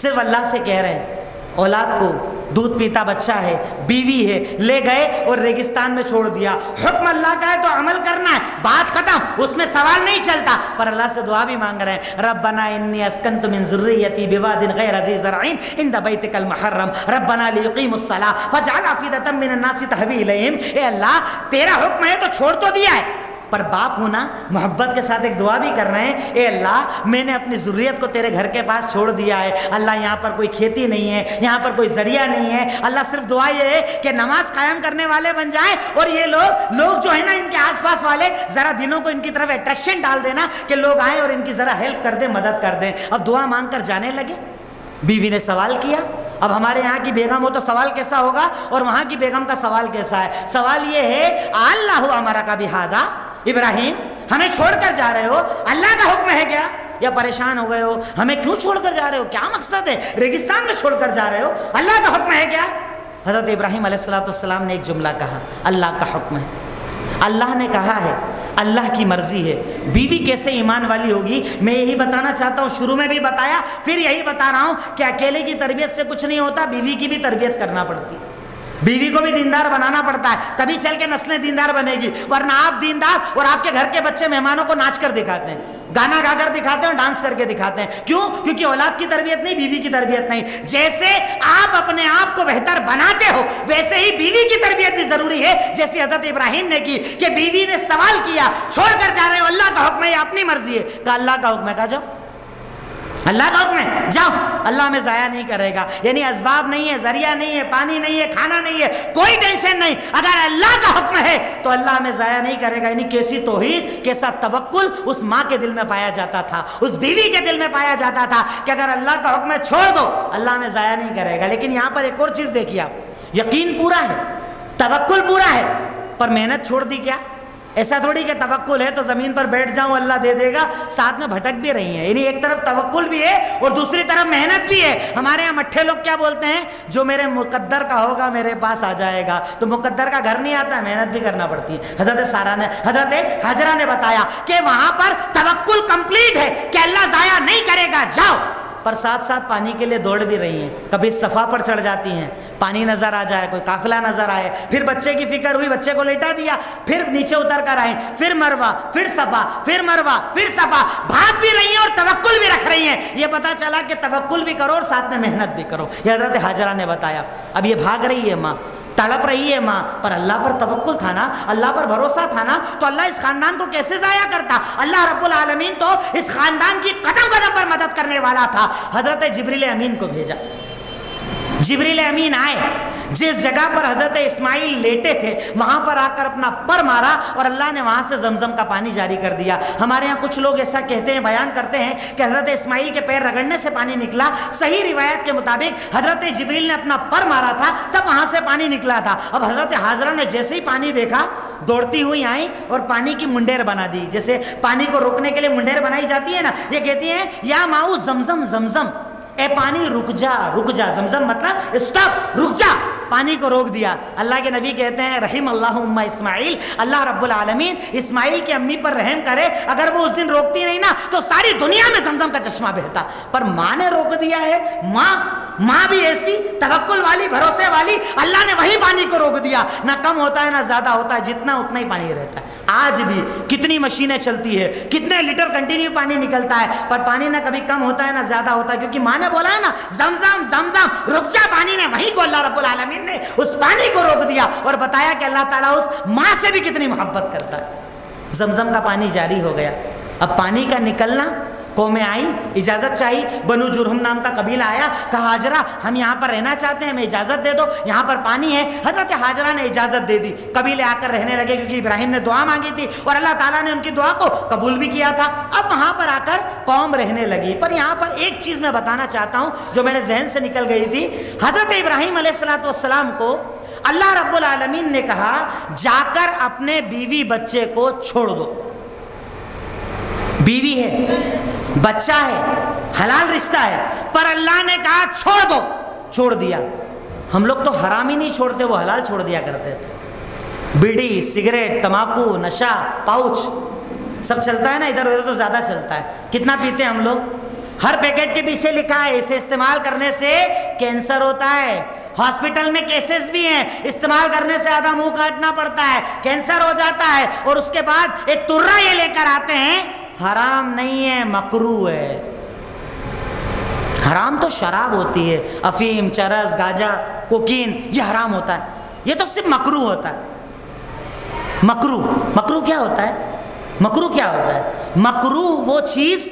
صرف اللہ سے کہہ رہے ہیں اولاد کو, دودھ پیتا بچہ ہے, بیوی ہے, لے گئے اور ریگستان میں چھوڑ دیا. حکم اللہ کا ہے تو عمل کرنا ہے, بات ختم, اس میں سوال نہیں چلتا. پر اللہ سے دعا بھی مانگ رہے ہیں, ربنا انی اسکنت من ذریتی بواد غیر ذی زرع عند بیتک المحرم ربنا لیقیموا الصلاۃ فاجعل افئدۃ من الناس تهوی الیہم. اے اللہ تیرا حکم ہے تو چھوڑ تو دیا ہے, پر باپ ہونا محبت کے ساتھ ایک دعا بھی کر رہے ہیں, اے اللہ میں نے اپنی ذریت کو تیرے گھر کے پاس چھوڑ دیا ہے. اللہ یہاں پر کوئی کھیتی نہیں ہے, یہاں پر کوئی ذریعہ نہیں ہے. اللہ صرف دعا یہ ہے کہ نماز قائم کرنے والے بن جائیں, اور یہ لوگ جو ہے نا ان کے آس پاس والے ذرا دنوں کو ان کی طرف اٹریکشن ڈال دینا کہ لوگ آئیں اور ان کی ذرا ہیلپ کر دیں, مدد کر دیں. اب دعا مانگ کر جانے لگے. بیوی نے سوال کیا. اب ہمارے یہاں کی بیگم ہو تو سوال کیسا ہوگا, اور وہاں کی بیگم کا سوال کیسا ہے؟ سوال یہ ہے اللہ امرک بہذا, ابراہیم ہمیں چھوڑ کر جا رہے ہو, اللہ کا حکم ہے کیا؟ یا پریشان ہو گئے ہو, ہمیں کیوں چھوڑ کر جا رہے ہو, کیا مقصد ہے, ریگستان میں چھوڑ کر جا رہے ہو, اللہ کا حکم ہے کیا؟ حضرت ابراہیم علیہ السلام نے ایک جملہ کہا, اللہ کا حکم ہے, اللہ نے کہا ہے, اللہ کی مرضی ہے. بیوی کیسے ایمان والی ہوگی میں یہی بتانا چاہتا ہوں, شروع میں بھی بتایا پھر یہی بتا رہا ہوں کہ اکیلے کی تربیت سے کچھ نہیں ہوتا, بیوی کی بھی تربیت کرنا پڑتی ہے, بیوی کو بھی دیندار بنانا پڑتا ہے, تبھی چل کے نسلیں دیندار بنے گی. ورنہ آپ دیندار اور آپ کے گھر کے بچے مہمانوں کو ناچ کر دکھاتے ہیں, گانا گا کر دکھاتے ہیں اور ڈانس کر کے دکھاتے ہیں. کیوں؟ کیونکہ اولاد کی تربیت نہیں, بیوی کی تربیت نہیں. جیسے آپ اپنے آپ کو بہتر بناتے ہو ویسے ہی بیوی کی تربیت بھی ضروری ہے, جیسے حضرت ابراہیم نے کی کہ بیوی نے سوال کیا چھوڑ کر جا رہے ہو, اللہ کا حکم ہے یا اپنی مرضی ہے؟ کہا اللہ کا حکم ہے. کہا جاؤ, اللہ کا حکم ہے جاؤ, اللہ ہمیں ضائع نہیں کرے گا. یعنی اسباب نہیں ہے, ذریعہ نہیں ہے, پانی نہیں ہے, کھانا نہیں ہے, کوئی ٹینشن نہیں. اگر اللہ کا حکم ہے تو اللہ ہمیں ضائع نہیں کرے گا. یعنی کیسی توحید, کیسا توکل اس ماں کے دل میں پایا جاتا تھا, اس بیوی کے دل میں پایا جاتا تھا کہ اگر اللہ کا حکم ہے چھوڑ دو, اللہ ہمیں ضائع نہیں کرے گا. لیکن یہاں پر ایک اور چیز دیکھیے آپ, یقین پورا ہے, توکل پورا ہے, پر محنت چھوڑ دی. کیا ایسا تھوڑی کہ توکل ہے تو زمین پر بیٹھ جاؤں اللہ دے دے گا, ساتھ میں بھٹک بھی رہی ہیں. یعنی ایک طرف توکل بھی ہے اور دوسری طرف محنت بھی ہے. ہمارے یہاں مٹھے لوگ کیا بولتے ہیں, جو میرے مقدر کا ہوگا میرے پاس آ جائے گا. تو مقدر کا گھر نہیں آتا ہے, محنت بھی کرنا پڑتی ہے. حضرت ہاجرہ نے بتایا کہ وہاں پر توکل کمپلیٹ ہے کہ اللہ ضائع نہیں کرے گا, جاؤ. پر ساتھ ساتھ پانی کے لیے دوڑ بھی رہی ہیں. کبھی صفا پر چڑھ جاتی ہیں, پانی نظر آ جائے, کوئی قافلہ نظر آئے, پھر بچے کی فکر ہوئی, بچے کو لیٹا دیا, پھر نیچے اتر کر آئیں, پھر مروا, پھر صفا, پھر مروا, پھر صفا, بھاگ بھی رہی ہیں اور توکل بھی رکھ رہی ہیں. یہ پتا چلا کہ توکل بھی کرو اور ساتھ میں محنت بھی کرو. یہ حضرت ہاجرہ نے بتایا. اب یہ بھاگ رہی ہے ماں, تڑپ رہی ہے ماں, پر اللہ پر توکل تھا نا, اللہ پر بھروسہ تھا نا, تو اللہ اس خاندان کو کیسے ضائع کرتا؟ اللہ رب العالمین تو اس خاندان کی قدم قدم پر مدد کرنے والا تھا. حضرت جبریل امین کو بھیجا. جبریل امین آئے, جس جگہ پر حضرت اسماعیل لیٹے تھے وہاں پر آ کر اپنا پر مارا اور اللہ نے وہاں سے زمزم کا پانی جاری کر دیا. ہمارے ہاں کچھ لوگ ایسا کہتے ہیں, بیان کرتے ہیں کہ حضرت اسماعیل کے پیر رگڑنے سے پانی نکلا. صحیح روایت کے مطابق حضرت جبریل نے اپنا پر مارا تھا تب وہاں سے پانی نکلا تھا. اب حضرت ہاجرہ نے جیسے ہی پانی دیکھا دوڑتی ہوئی آئیں اور پانی کی منڈیر بنا دی. جیسے پانی کو روکنے کے لیے منڈیر بنائی جاتی ہے نا, یہ کہتی ہیں یا ماؤ زمزم زمزم, اے پانی رک جا رک جا. زمزم مطلب اسٹاپ, رک جا, پانی کو روک دیا. اللہ کے نبی کہتے ہیں رحم اللہ ام اسماعیل, اللہ رب العالمین اسماعیل کی امی پر رحم کرے, اگر وہ اس دن روکتی نہیں نا تو ساری دنیا میں زمزم کا چشمہ بہتا. پر ماں نے روک دیا ہے. ماں بھی ایسی توکل والی, بھروسے والی, اللہ نے وہی پانی کو روک دیا. نہ کم ہوتا ہے نہ زیادہ ہوتا ہے, جتنا اتنا ہی پانی رہتا ہے. آج بھی کتنی مشینیں چلتی ہے, کتنے لیٹر کنٹینیو پانی نکلتا ہے, پر پانی نہ کبھی کم ہوتا ہے نہ زیادہ ہوتا ہے, کیونکہ ماں نے بولا ہے نا زمزم زمزم رک جا پانی نے, وہیں کو اللہ رب العالمین نے اس پانی کو روک دیا اور بتایا کہ اللہ تعالیٰ اس ماں سے بھی کتنی محبت کرتا ہے. زمزم کا پانی جاری ہو گیا. اب پانی کا نکلنا قومیں آئی, اجازت چاہی, بنو جرہم نام کا قبیلہ آیا, کہا حاجرہ ہم یہاں پر رہنا چاہتے ہیں, ہمیں اجازت دے دو, یہاں پر پانی ہے. حضرت حاجرہ نے اجازت دے دی, قبیلے آ کر رہنے لگے, کیونکہ ابراہیم نے دعا مانگی تھی اور اللہ تعالیٰ نے ان کی دعا کو قبول بھی کیا تھا. اب وہاں پر آ کر قوم رہنے لگی. پر یہاں پر ایک چیز میں بتانا چاہتا ہوں جو میرے ذہن سے نکل گئی تھی. حضرت ابراہیم علیہ السلام کو اللہ رب العالمین نے کہا جا کر اپنے بیوی بچے کو چھوڑ دو. بیوی ہے, بچہ ہے, حلال رشتہ ہے, پر اللہ نے کہا چھوڑ دو, چھوڑ دیا. ہم لوگ تو حرام ہی نہیں چھوڑتے, وہ حلال چھوڑ دیا کرتے تھے. بیڑی, سگریٹ, تمباکو, نشہ, پاؤچ سب چلتا ہے نا, ادھر ادھر تو زیادہ چلتا ہے. کتنا پیتے ہیں ہم لوگ. ہر پیکٹ کے پیچھے لکھا ہے اسے استعمال کرنے سے کینسر ہوتا ہے. ہاسپٹل میں کیسز بھی ہیں, استعمال کرنے سے آدھا منہ کاٹنا پڑتا ہے, کینسر ہو جاتا ہے. اور اس کے بعد ایک ترا یہ لے کر آتے ہیں, حرام نہیں ہے, مکروہ ہے. حرام تو شراب ہوتی ہے, افیم, چرس, گاجا, کوکین, یہ حرام ہوتا ہے. یہ تو صرف مکروہ ہوتا ہے. مکروہ کیا ہوتا ہے؟ مکروہ کیا ہوتا ہے؟ مکروہ وہ چیز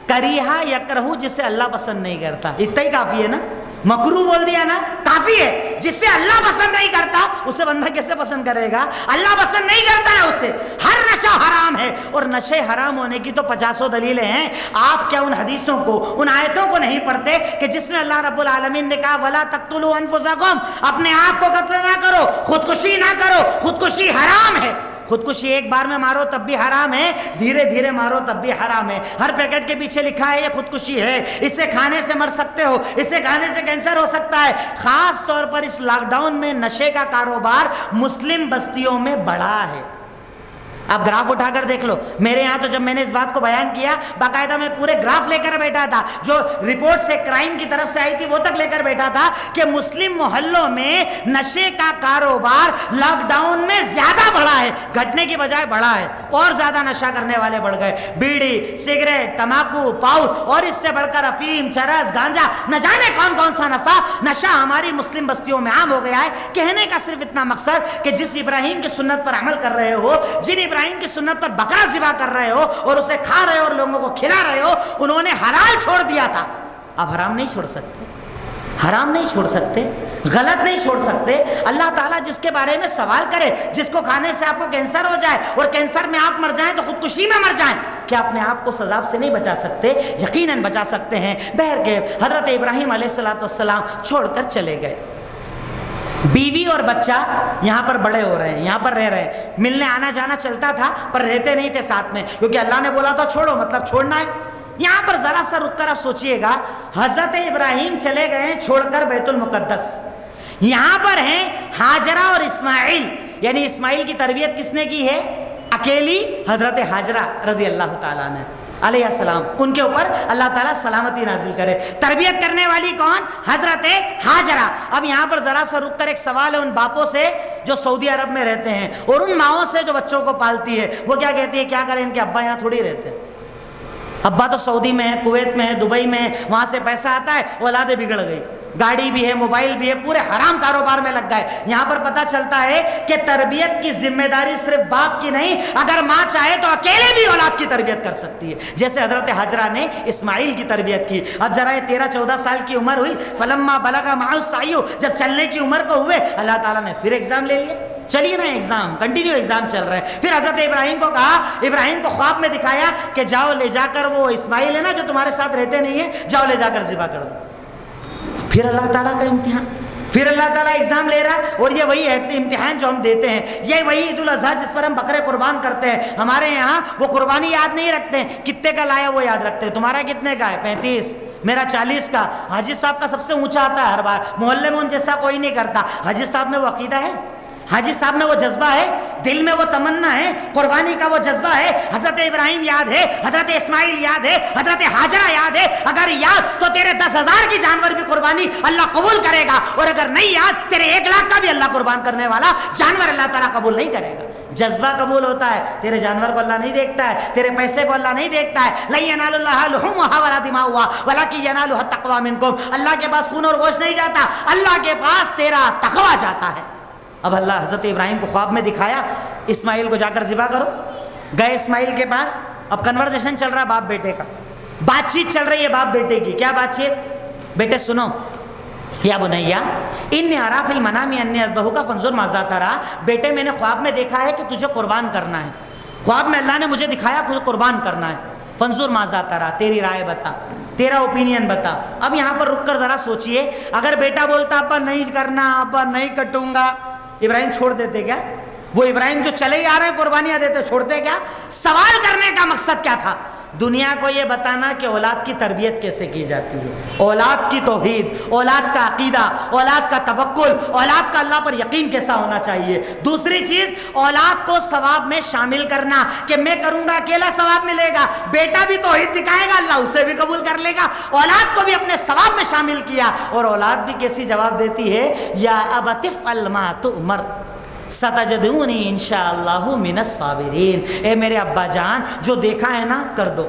کریہا یکرہو جسے اللہ پسند نہیں کرتا. اتنا ہی کافی ہے نا. مکروہ بول دیا نا, کافی ہے. جس سے اللہ پسند نہیں کرتا اسے بندہ کیسے پسند کرے گا؟ اللہ پسند نہیں کرتا ہے اسے. ہر نشہ حرام ہے, اور نشے حرام ہونے کی تو 50 دلیلیں ہیں. آپ کیا ان حدیثوں کو, ان آیتوں کو نہیں پڑھتے کہ جس میں اللہ رب العالمین نے کہا وَلَا تَقْتُلُوا أَنفُسَكُمْ, اپنے آپ کو قتل نہ کرو, خودکشی نہ کرو. خودکشی حرام ہے. خودکشی ایک بار میں مارو تب بھی حرام ہے, دھیرے دھیرے مارو تب بھی حرام ہے. ہر پیکٹ کے پیچھے لکھا ہے یہ خودکشی ہے, اسے کھانے سے مر سکتے ہو, اسے کھانے سے کینسر ہو سکتا ہے. خاص طور پر اس لاک ڈاؤن میں نشے کا کاروبار مسلم بستیوں میں بڑھا ہے. آپ گراف اٹھا کر دیکھ لو. میرے یہاں تو جب میں نے اس بات کو بیان کیا باقاعدہ میں پورے گراف لے کر بیٹھا تھا, جو رپورٹ سے کرائم کی طرف سے آئی تھی وہ تک لے کر بیٹھا تھا کہ مسلم محلوں میں نشے کا کاروبار لاک ڈاؤن میں زیادہ بڑھا ہے, گھٹنے کی بجائے بڑھا ہے. اور زیادہ نشہ کرنے والے بڑھ گئے. بیڑی, سگریٹ, تمباکو, پاؤچ, اور اس سے بڑھ کر افیم, چرس, گانجا, نہ جانے کون کون سا نشہ ہماری مسلم بستیوں میں عام ہو گیا ہے. کہنے کا صرف اتنا مقصد کہ جس ابراہیم کی سنت پر عمل کر رہے ہو, جن ابراہیم کی سنت پر بکرا ذبح کر رہے ہو اور اسے کھا رہے ہو اور لوگوں کو کھلا رہے ہو, انہوں نے حلال چھوڑ دیا تھا. اب حرام نہیں چھوڑ سکتے, حرام نہیں چھوڑ سکتے, غلط نہیں چھوڑ سکتے. اللہ تعالیٰ جس کے بارے میں سوال کرے, جس کو کھانے سے آپ کو کینسر ہو جائے اور کینسر میں آپ مر جائیں تو خودکشی میں مر جائیں, کیا اپنے آپ کو سزا سے نہیں بچا سکتے؟ یقیناً بچا سکتے ہیں. بہرکیف حضرت ابراہیم علیہ السلام چھوڑ کر چلے گئے. بیوی اور بچہ یہاں پر بڑے ہو رہے ہیں, یہاں پر رہ رہے ہیں. ملنے آنا جانا چلتا تھا پر رہتے نہیں تھے ساتھ میں, کیونکہ اللہ نے بولا تو چھوڑو, مطلب چھوڑنا ہے. یہاں پر ذرا سا رک کر آپ سوچئے گا, حضرت ابراہیم چلے گئے چھوڑ کر بیت المقدس. یہاں پر ہیں ہاجرہ اور اسماعیل, یعنی اسماعیل کی تربیت کس نے کی ہے؟ اکیلی حضرت ہاجرہ رضی اللہ تعالیٰ نے علیہ السلام, ان کے اوپر اللہ تعالیٰ سلامتی نازل کرے. تربیت کرنے والی کون؟ حضرت ہاجرہ. اب یہاں پر ذرا سا رک کر ایک سوال ہے ان باپوں سے جو سعودی عرب میں رہتے ہیں, اور ان ماؤں سے جو بچوں کو پالتی ہے. وہ کیا کہتی ہے, کیا کریں, ان کے ابا یہاں تھوڑی رہتے ہیں, ابا تو سعودی میں ہے, کویت میں ہے, دبئی میں ہے, وہاں سے پیسہ آتا ہے, اولادیں بگڑ گئی, گاڑی بھی ہے, موبائل بھی ہے, پورے حرام کاروبار میں لگ گئے. یہاں پر پتہ چلتا ہے کہ تربیت کی ذمہ داری صرف باپ کی نہیں, اگر ماں چاہے تو اکیلے بھی اولاد کی تربیت کر سکتی ہے, جیسے حضرت ہاجرہ نے اسماعیل کی تربیت کی. اب ذرا یہ 13-14 سال کی عمر ہوئی, فلما بلغ معه السعی, جب چلنے کی عمر کو ہوئے, اللہ تعالیٰ نے پھر ایگزام لے لیا. چلیے نا, ایگزام کنٹینیو ایگزام چل رہا ہے. پھر حضرت ابراہیم کو کہا, ابراہیم کو خواب میں دکھایا کہ جاؤ لے جا کر وہ اسماعیل ہے نا جو تمہارے ساتھ رہتے نہیں ہیں, جاؤ لے جا کر ذبح کر دو. پھر اللہ تعالیٰ کا امتحان, پھر اللہ تعالیٰ ایگزام لے رہا ہے. اور یہ وہی امتحان جو ہم دیتے ہیں, یہ وہی عید الاضحیٰ جس پر ہم بکرے قربان کرتے ہیں. ہمارے یہاں وہ قربانی یاد نہیں رکھتے ہیں, کتنے کا لایا وہ یاد رکھتے ہیں. تمہارا کتنے کا ہے؟ 35, میرا 40 کا. حاجی صاحب کا سب سے اونچا آتا ہے ہر بار, محلے میں ان جیسا کوئی نہیں کرتا. حاجی صاحب میں وہ عقیدہ ہے, حاجی صاحب میں وہ جذبہ ہے, دل میں وہ تمنا ہے, قربانی کا وہ جذبہ ہے. حضرت ابراہیم یاد ہے, حضرت اسماعیل یاد ہے, حضرت ہاجرہ یاد ہے. اگر یاد تو تیرے 10,000 کی جانور بھی قربانی اللہ قبول کرے گا, اور اگر نہیں یاد تیرے 1 لاکھ کا بھی اللہ قربان کرنے والا جانور اللہ تعالیٰ قبول نہیں کرے گا. جذبہ قبول ہوتا ہے, تیرے جانور کو اللہ نہیں دیکھتا ہے, تیرے پیسے کو اللہ نہیں دیکھتا ہے. لن ینال اللہ لحومها ولا دماؤها ولکن ینالها التقوی منکم. اللہ کے پاس خون اور گوشت نہیں جاتا, اللہ کے پاس تیرا تقوی جاتا ہے. اب اللہ حضرت ابراہیم کو خواب میں دکھایا, اسماعیل کو جا کر ذبح کرو. گئے اسماعیل کے پاس, اب کنورسیشن چل رہا ہے باپ بیٹے کا. بات چیت چل رہی ہے باپ بیٹے کی. کیا بات چیت؟ بیٹے سنو، یا بنیا انی اری فی المنام انی اذبحک فانظر ماذا تری. بیٹے میں نے خواب میں دیکھا ہے کہ تجھے قربان کرنا ہے. خواب میں اللہ نے مجھے دکھایا تجھے قربان کرنا ہے. فانظر ماذا تری، تیری رائے بتا، تیرا اوپینین بتا. اب یہاں پر رک کر ذرا سوچئے، اگر بیٹا بولتا ابا نہیں کرنا، ابا نہیں کٹوں گا، ابراہیم چھوڑ دیتے کیا؟ وہ ابراہیم جو چلے ہی آ رہے ہیں قربانیاں دیتے، چھوڑتے کیا؟ سوال کرنے کا مقصد کیا تھا؟ دنیا کو یہ بتانا کہ اولاد کی تربیت کیسے کی جاتی ہے، اولاد کی توحید، اولاد کا عقیدہ، اولاد کا توکل، اولاد کا اللہ پر یقین کیسا ہونا چاہیے. دوسری چیز اولاد کو ثواب میں شامل کرنا کہ میں کروں گا اکیلا ثواب ملے گا، بیٹا بھی توحید دکھائے گا اللہ اسے بھی قبول کر لے گا. اولاد کو بھی اپنے ثواب میں شامل کیا، اور اولاد بھی کیسی جواب دیتی ہے، یا ابت افعل ما تؤمر ستجدونی انشاءاللہ من الصابرین. اے میرے ابا جان جو دیکھا ہے نا کر دو،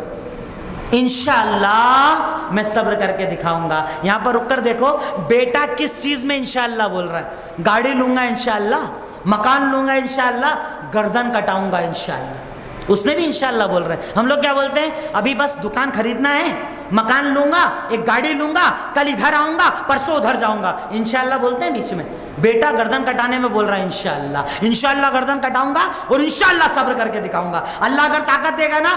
انشاءاللہ میں صبر کر کے دکھاؤں گا. یہاں پر رک کر دیکھو بیٹا کس چیز میں انشاءاللہ بول رہا ہے. گاڑی لوں گا انشاءاللہ، مکان لوں گا انشاءاللہ، گردن کٹاؤں گا انشاءاللہ، اس میں بھی انشاءاللہ بول رہے ہیں. ہم لوگ کیا بولتے ہیں، ابھی بس دکان خریدنا ہے، مکان لوں گا، ایک گاڑی لوں گا، کل ادھر آؤں گا، پرسوں ادھر جاؤں گا، انشاءاللہ بولتے ہیں بیچ میں. بیٹا گردن کٹانے میں بول رہا ہے انشاءاللہ، انشاءاللہ گردن کٹاؤں گا اور انشاءاللہ صبر کر کے دکھاؤں گا. اللہ اگر طاقت دے گا نا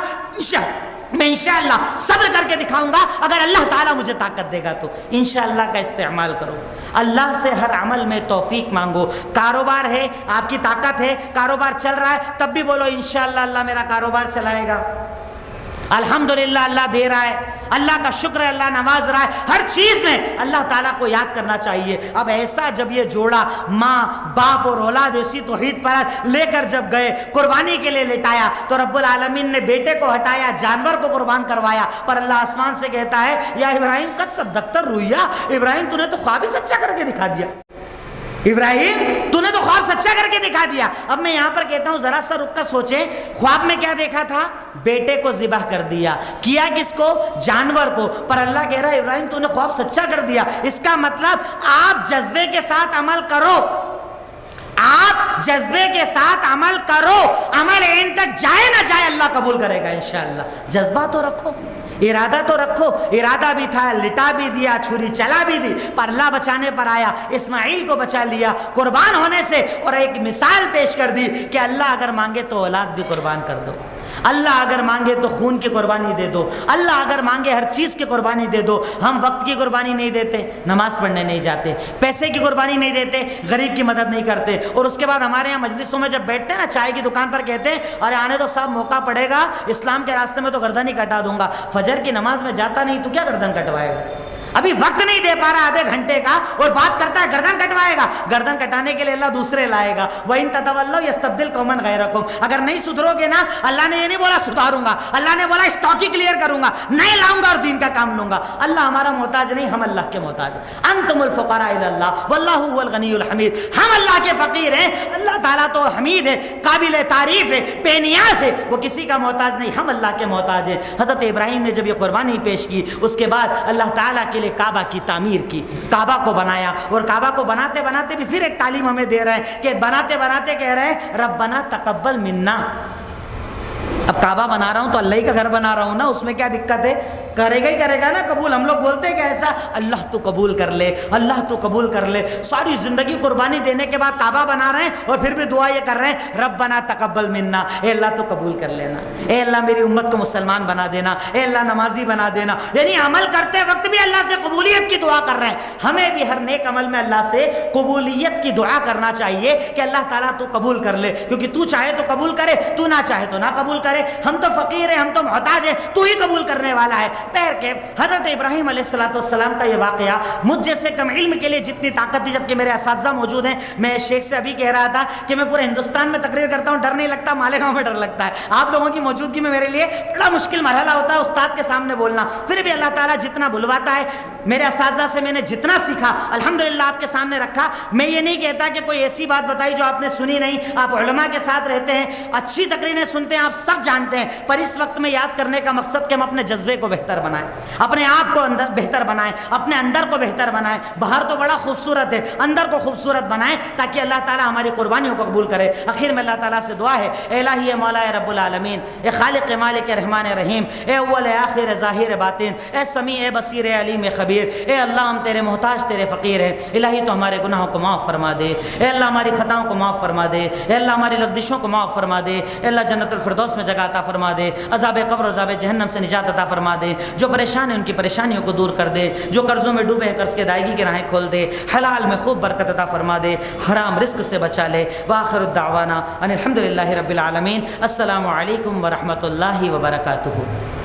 میں انشاءاللہ صبر کر کے دکھاؤں گا، اگر اللہ تعالیٰ مجھے طاقت دے گا تو. انشاءاللہ کا استعمال کرو، اللہ سے ہر عمل میں توفیق مانگو. کاروبار ہے، آپ کی طاقت ہے، کاروبار چل رہا ہے، تب بھی بولو انشاءاللہ اللہ میرا کاروبار چلائے گا. الحمدللہ اللہ دے رہا ہے، اللہ کا شکر ہے، اللہ نواز رہا ہے. ہر چیز میں اللہ تعالیٰ کو یاد کرنا چاہیے. اب ایسا جب یہ جوڑا ماں باپ اور اولاد اسی توحید پر لے کر جب گئے قربانی کے لیے لٹایا تو رب العالمین نے بیٹے کو ہٹایا، جانور کو قربان کروایا. پر اللہ آسمان سے کہتا ہے یا ابراہیم قد صدقت الرؤیا، ابراہیم تو نے تو خواب ہی سچا کر کے دکھا دیا، ابراہیم تو نے تو خواب سچا کر کے دکھا دیا. اب میں یہاں پر کہتا ہوں ذرا سا رک کر سوچیں، خواب میں کیا دیکھا تھا؟ بیٹے کو ذبح کر دیا. کیا کس کو؟ جانور کو. پر اللہ کہہ رہا ہے ابراہیم تو نے خواب سچا کر دیا. اس کا مطلب آپ جذبے کے ساتھ عمل کرو، آپ جذبے کے ساتھ عمل کرو، عمل اینڈ تک جائے نہ جائے اللہ قبول کرے گا انشاءاللہ. جذبہ تو رکھو، ارادہ تو رکھو. ارادہ بھی تھا، لٹا بھی دیا، چھری چلا بھی دی، پر اللہ بچانے پر آیا، اسماعیل کو بچا لیا قربان ہونے سے. اور ایک مثال پیش کر دی کہ اللہ اگر مانگے تو اولاد بھی قربان کر دو، اللہ اگر مانگے تو خون کی قربانی دے دو، اللہ اگر مانگے ہر چیز کی قربانی دے دو. ہم وقت کی قربانی نہیں دیتے، نماز پڑھنے نہیں جاتے، پیسے کی قربانی نہیں دیتے، غریب کی مدد نہیں کرتے. اور اس کے بعد ہمارے یہاں مجلسوں میں جب بیٹھتے ہیں نا چائے کی دکان پر کہتے ہیں ارے آنے تو صاحب موقع پڑے گا، اسلام کے راستے میں تو گردن ہی کٹا دوں گا. فجر کی نماز میں جاتا نہیں تو کیا گردن کٹوائے گا؟ ابھی وقت نہیں دے پا رہا آدھے گھنٹے کا اور بات کرتا ہے گردن کٹوائے گا. گردن کٹانے کے لیے اللہ دوسرے لائے گا. وَإِن تَتَوَلَّوْا يَسْتَبْدِلْ قَوْمًا غَيْرَكُمْ. اگر نہیں سدھرو گے نا، اللہ نے یہ نہیں بولا سدھاروں گا، اللہ نے بولا اسٹاک ہی کلیئر کروں گا، نئے لاؤں گا اور دین کا کام لوں گا. اللہ ہمارا محتاج نہیں، ہم اللہ کے محتاج ہیں. انتم الفقراء الی اللہ واللہ هو الغنی الحمید. ہم اللہ کے فقیر ہیں، اللہ تعالیٰ تو حمید ہے، قابل تعریف ہے، بے نیاز ہے، وہ کسی کا محتاج نہیں، ہم اللہ کے محتاج ہیں. حضرت ابراہیم نے جب یہ قربانی پیش کی اس کے بعد اللہ تعالیٰ کے لیے کعبہ کی تعمیر کی، کعبہ کو بنایا. اور کعبہ کو بناتے بناتے بھی پھر ایک تعلیم ہمیں دے رہے ہیں کہ بناتے بناتے کہہ رہے ہیں ربنا تقبل منا. اب کعبہ بنا رہا ہوں تو اللہ ہی کا گھر بنا رہا ہوں نا، اس میں کیا دقت ہے؟ کرے گا نا قبول. ہم لوگ بولتے ہیں کہ ایسا اللہ تو قبول کر لے، اللہ تو قبول کر لے. ساری زندگی قربانی دینے کے بعد کعبہ بنا رہے ہیں اور پھر بھی دعا یہ کر رہے ہیں ربنا تقبل منا، اے اللہ تو قبول کر لینا، اے اللہ میری امت کو مسلمان بنا دینا، اے اللہ نمازی بنا دینا. یعنی عمل کرتے وقت بھی اللہ سے قبولیت کی دعا کر رہے ہیں. ہمیں بھی ہر نیک عمل میں اللہ سے قبولیت کی دعا کرنا چاہیے کہ اللہ تعالیٰ تو قبول کر لے، کیونکہ تو چاہے تو قبول کرے، تو نہ چاہے تو نہ قبول کرے. ہم تو فقیر ہیں، ہم تو محتاج ہیں، تو ہی قبول کرنے والا ہے. پیر کے حضرت ابراہیم علیہ السلام کا یہ واقعہ مجھ جیسے کم علم کے لیے جتنی طاقت تھی، جبکہ میرے اساتذہ موجود ہیں. میں شیخ سے ابھی کہہ رہا تھا کہ میں پورے ہندوستان میں تقریر کرتا ہوں، ڈر نہیں لگتا، مالیگاؤں میں ڈر لگتا ہے. آپ لوگوں کی موجودگی میں میرے لیے بڑا مشکل مرحلہ ہوتا ہے استاد کے سامنے بولنا. پھر بھی اللہ تعالیٰ جتنا بلواتا ہے، میرے اساتذہ سے میں نے جتنا سیکھا الحمدللہ آپ کے سامنے رکھا. میں یہ نہیں کہتا کہ کوئی ایسی بات بتائی جو آپ نے سنی نہیں. آپ علماء کے ساتھ رہتے ہیں، اچھی تقریریں سنتے ہیں، آپ سب جانتے ہیں. پر اس وقت میں یاد کرنے کا مقصد کہ ہم اپنے جذبے کو بہتر بہتر بنائیں، اپنے آپ کو اندر بہتر بنائیں، اپنے اندر کو بہتر بنائیں۔ باہر تو بڑا خوبصورت ہے، اندر کو خوبصورت بنائیں تاکہ اللہ تعالیٰ ہماری قربانیوں کو قبول کرے۔ آخر میں اللہ تعالیٰ سے دعا ہے، اے الہی اے مولا اے رب العالمین، اے خالق مالک رحمان رحیم، اے اول اے آخر ظاہر باطن، اے سمیع اے بصیر اے علیم خبیر، اے اللہ ہم تیرے محتاج تیرے فقیر ہیں۔ الہی تو ہمارے گناہوں کو معاف فرما دے، اے اللہ ہماری خطاؤں کو معاف فرما دے، اے اللہ ہماری لغزشوں کو معاف فرما دے، اے اللہ جنت الفردوس میں جگہ عطا فرما دے، عذاب قبر و عذاب جہنم سے نجات عطا فرما دے، جو پریشان ہیں ان کی پریشانیوں کو دور کر دے، جو قرضوں میں ڈوبے ہیں قرض کی ادائیگی کی راہیں کھول دے، حلال میں خوب برکت عطا فرما دے، حرام رزق سے بچا لے۔ وآخر الدعوانا ان الحمد للہ رب العالمین۔ السلام علیکم ورحمۃ اللہ وبرکاتہ۔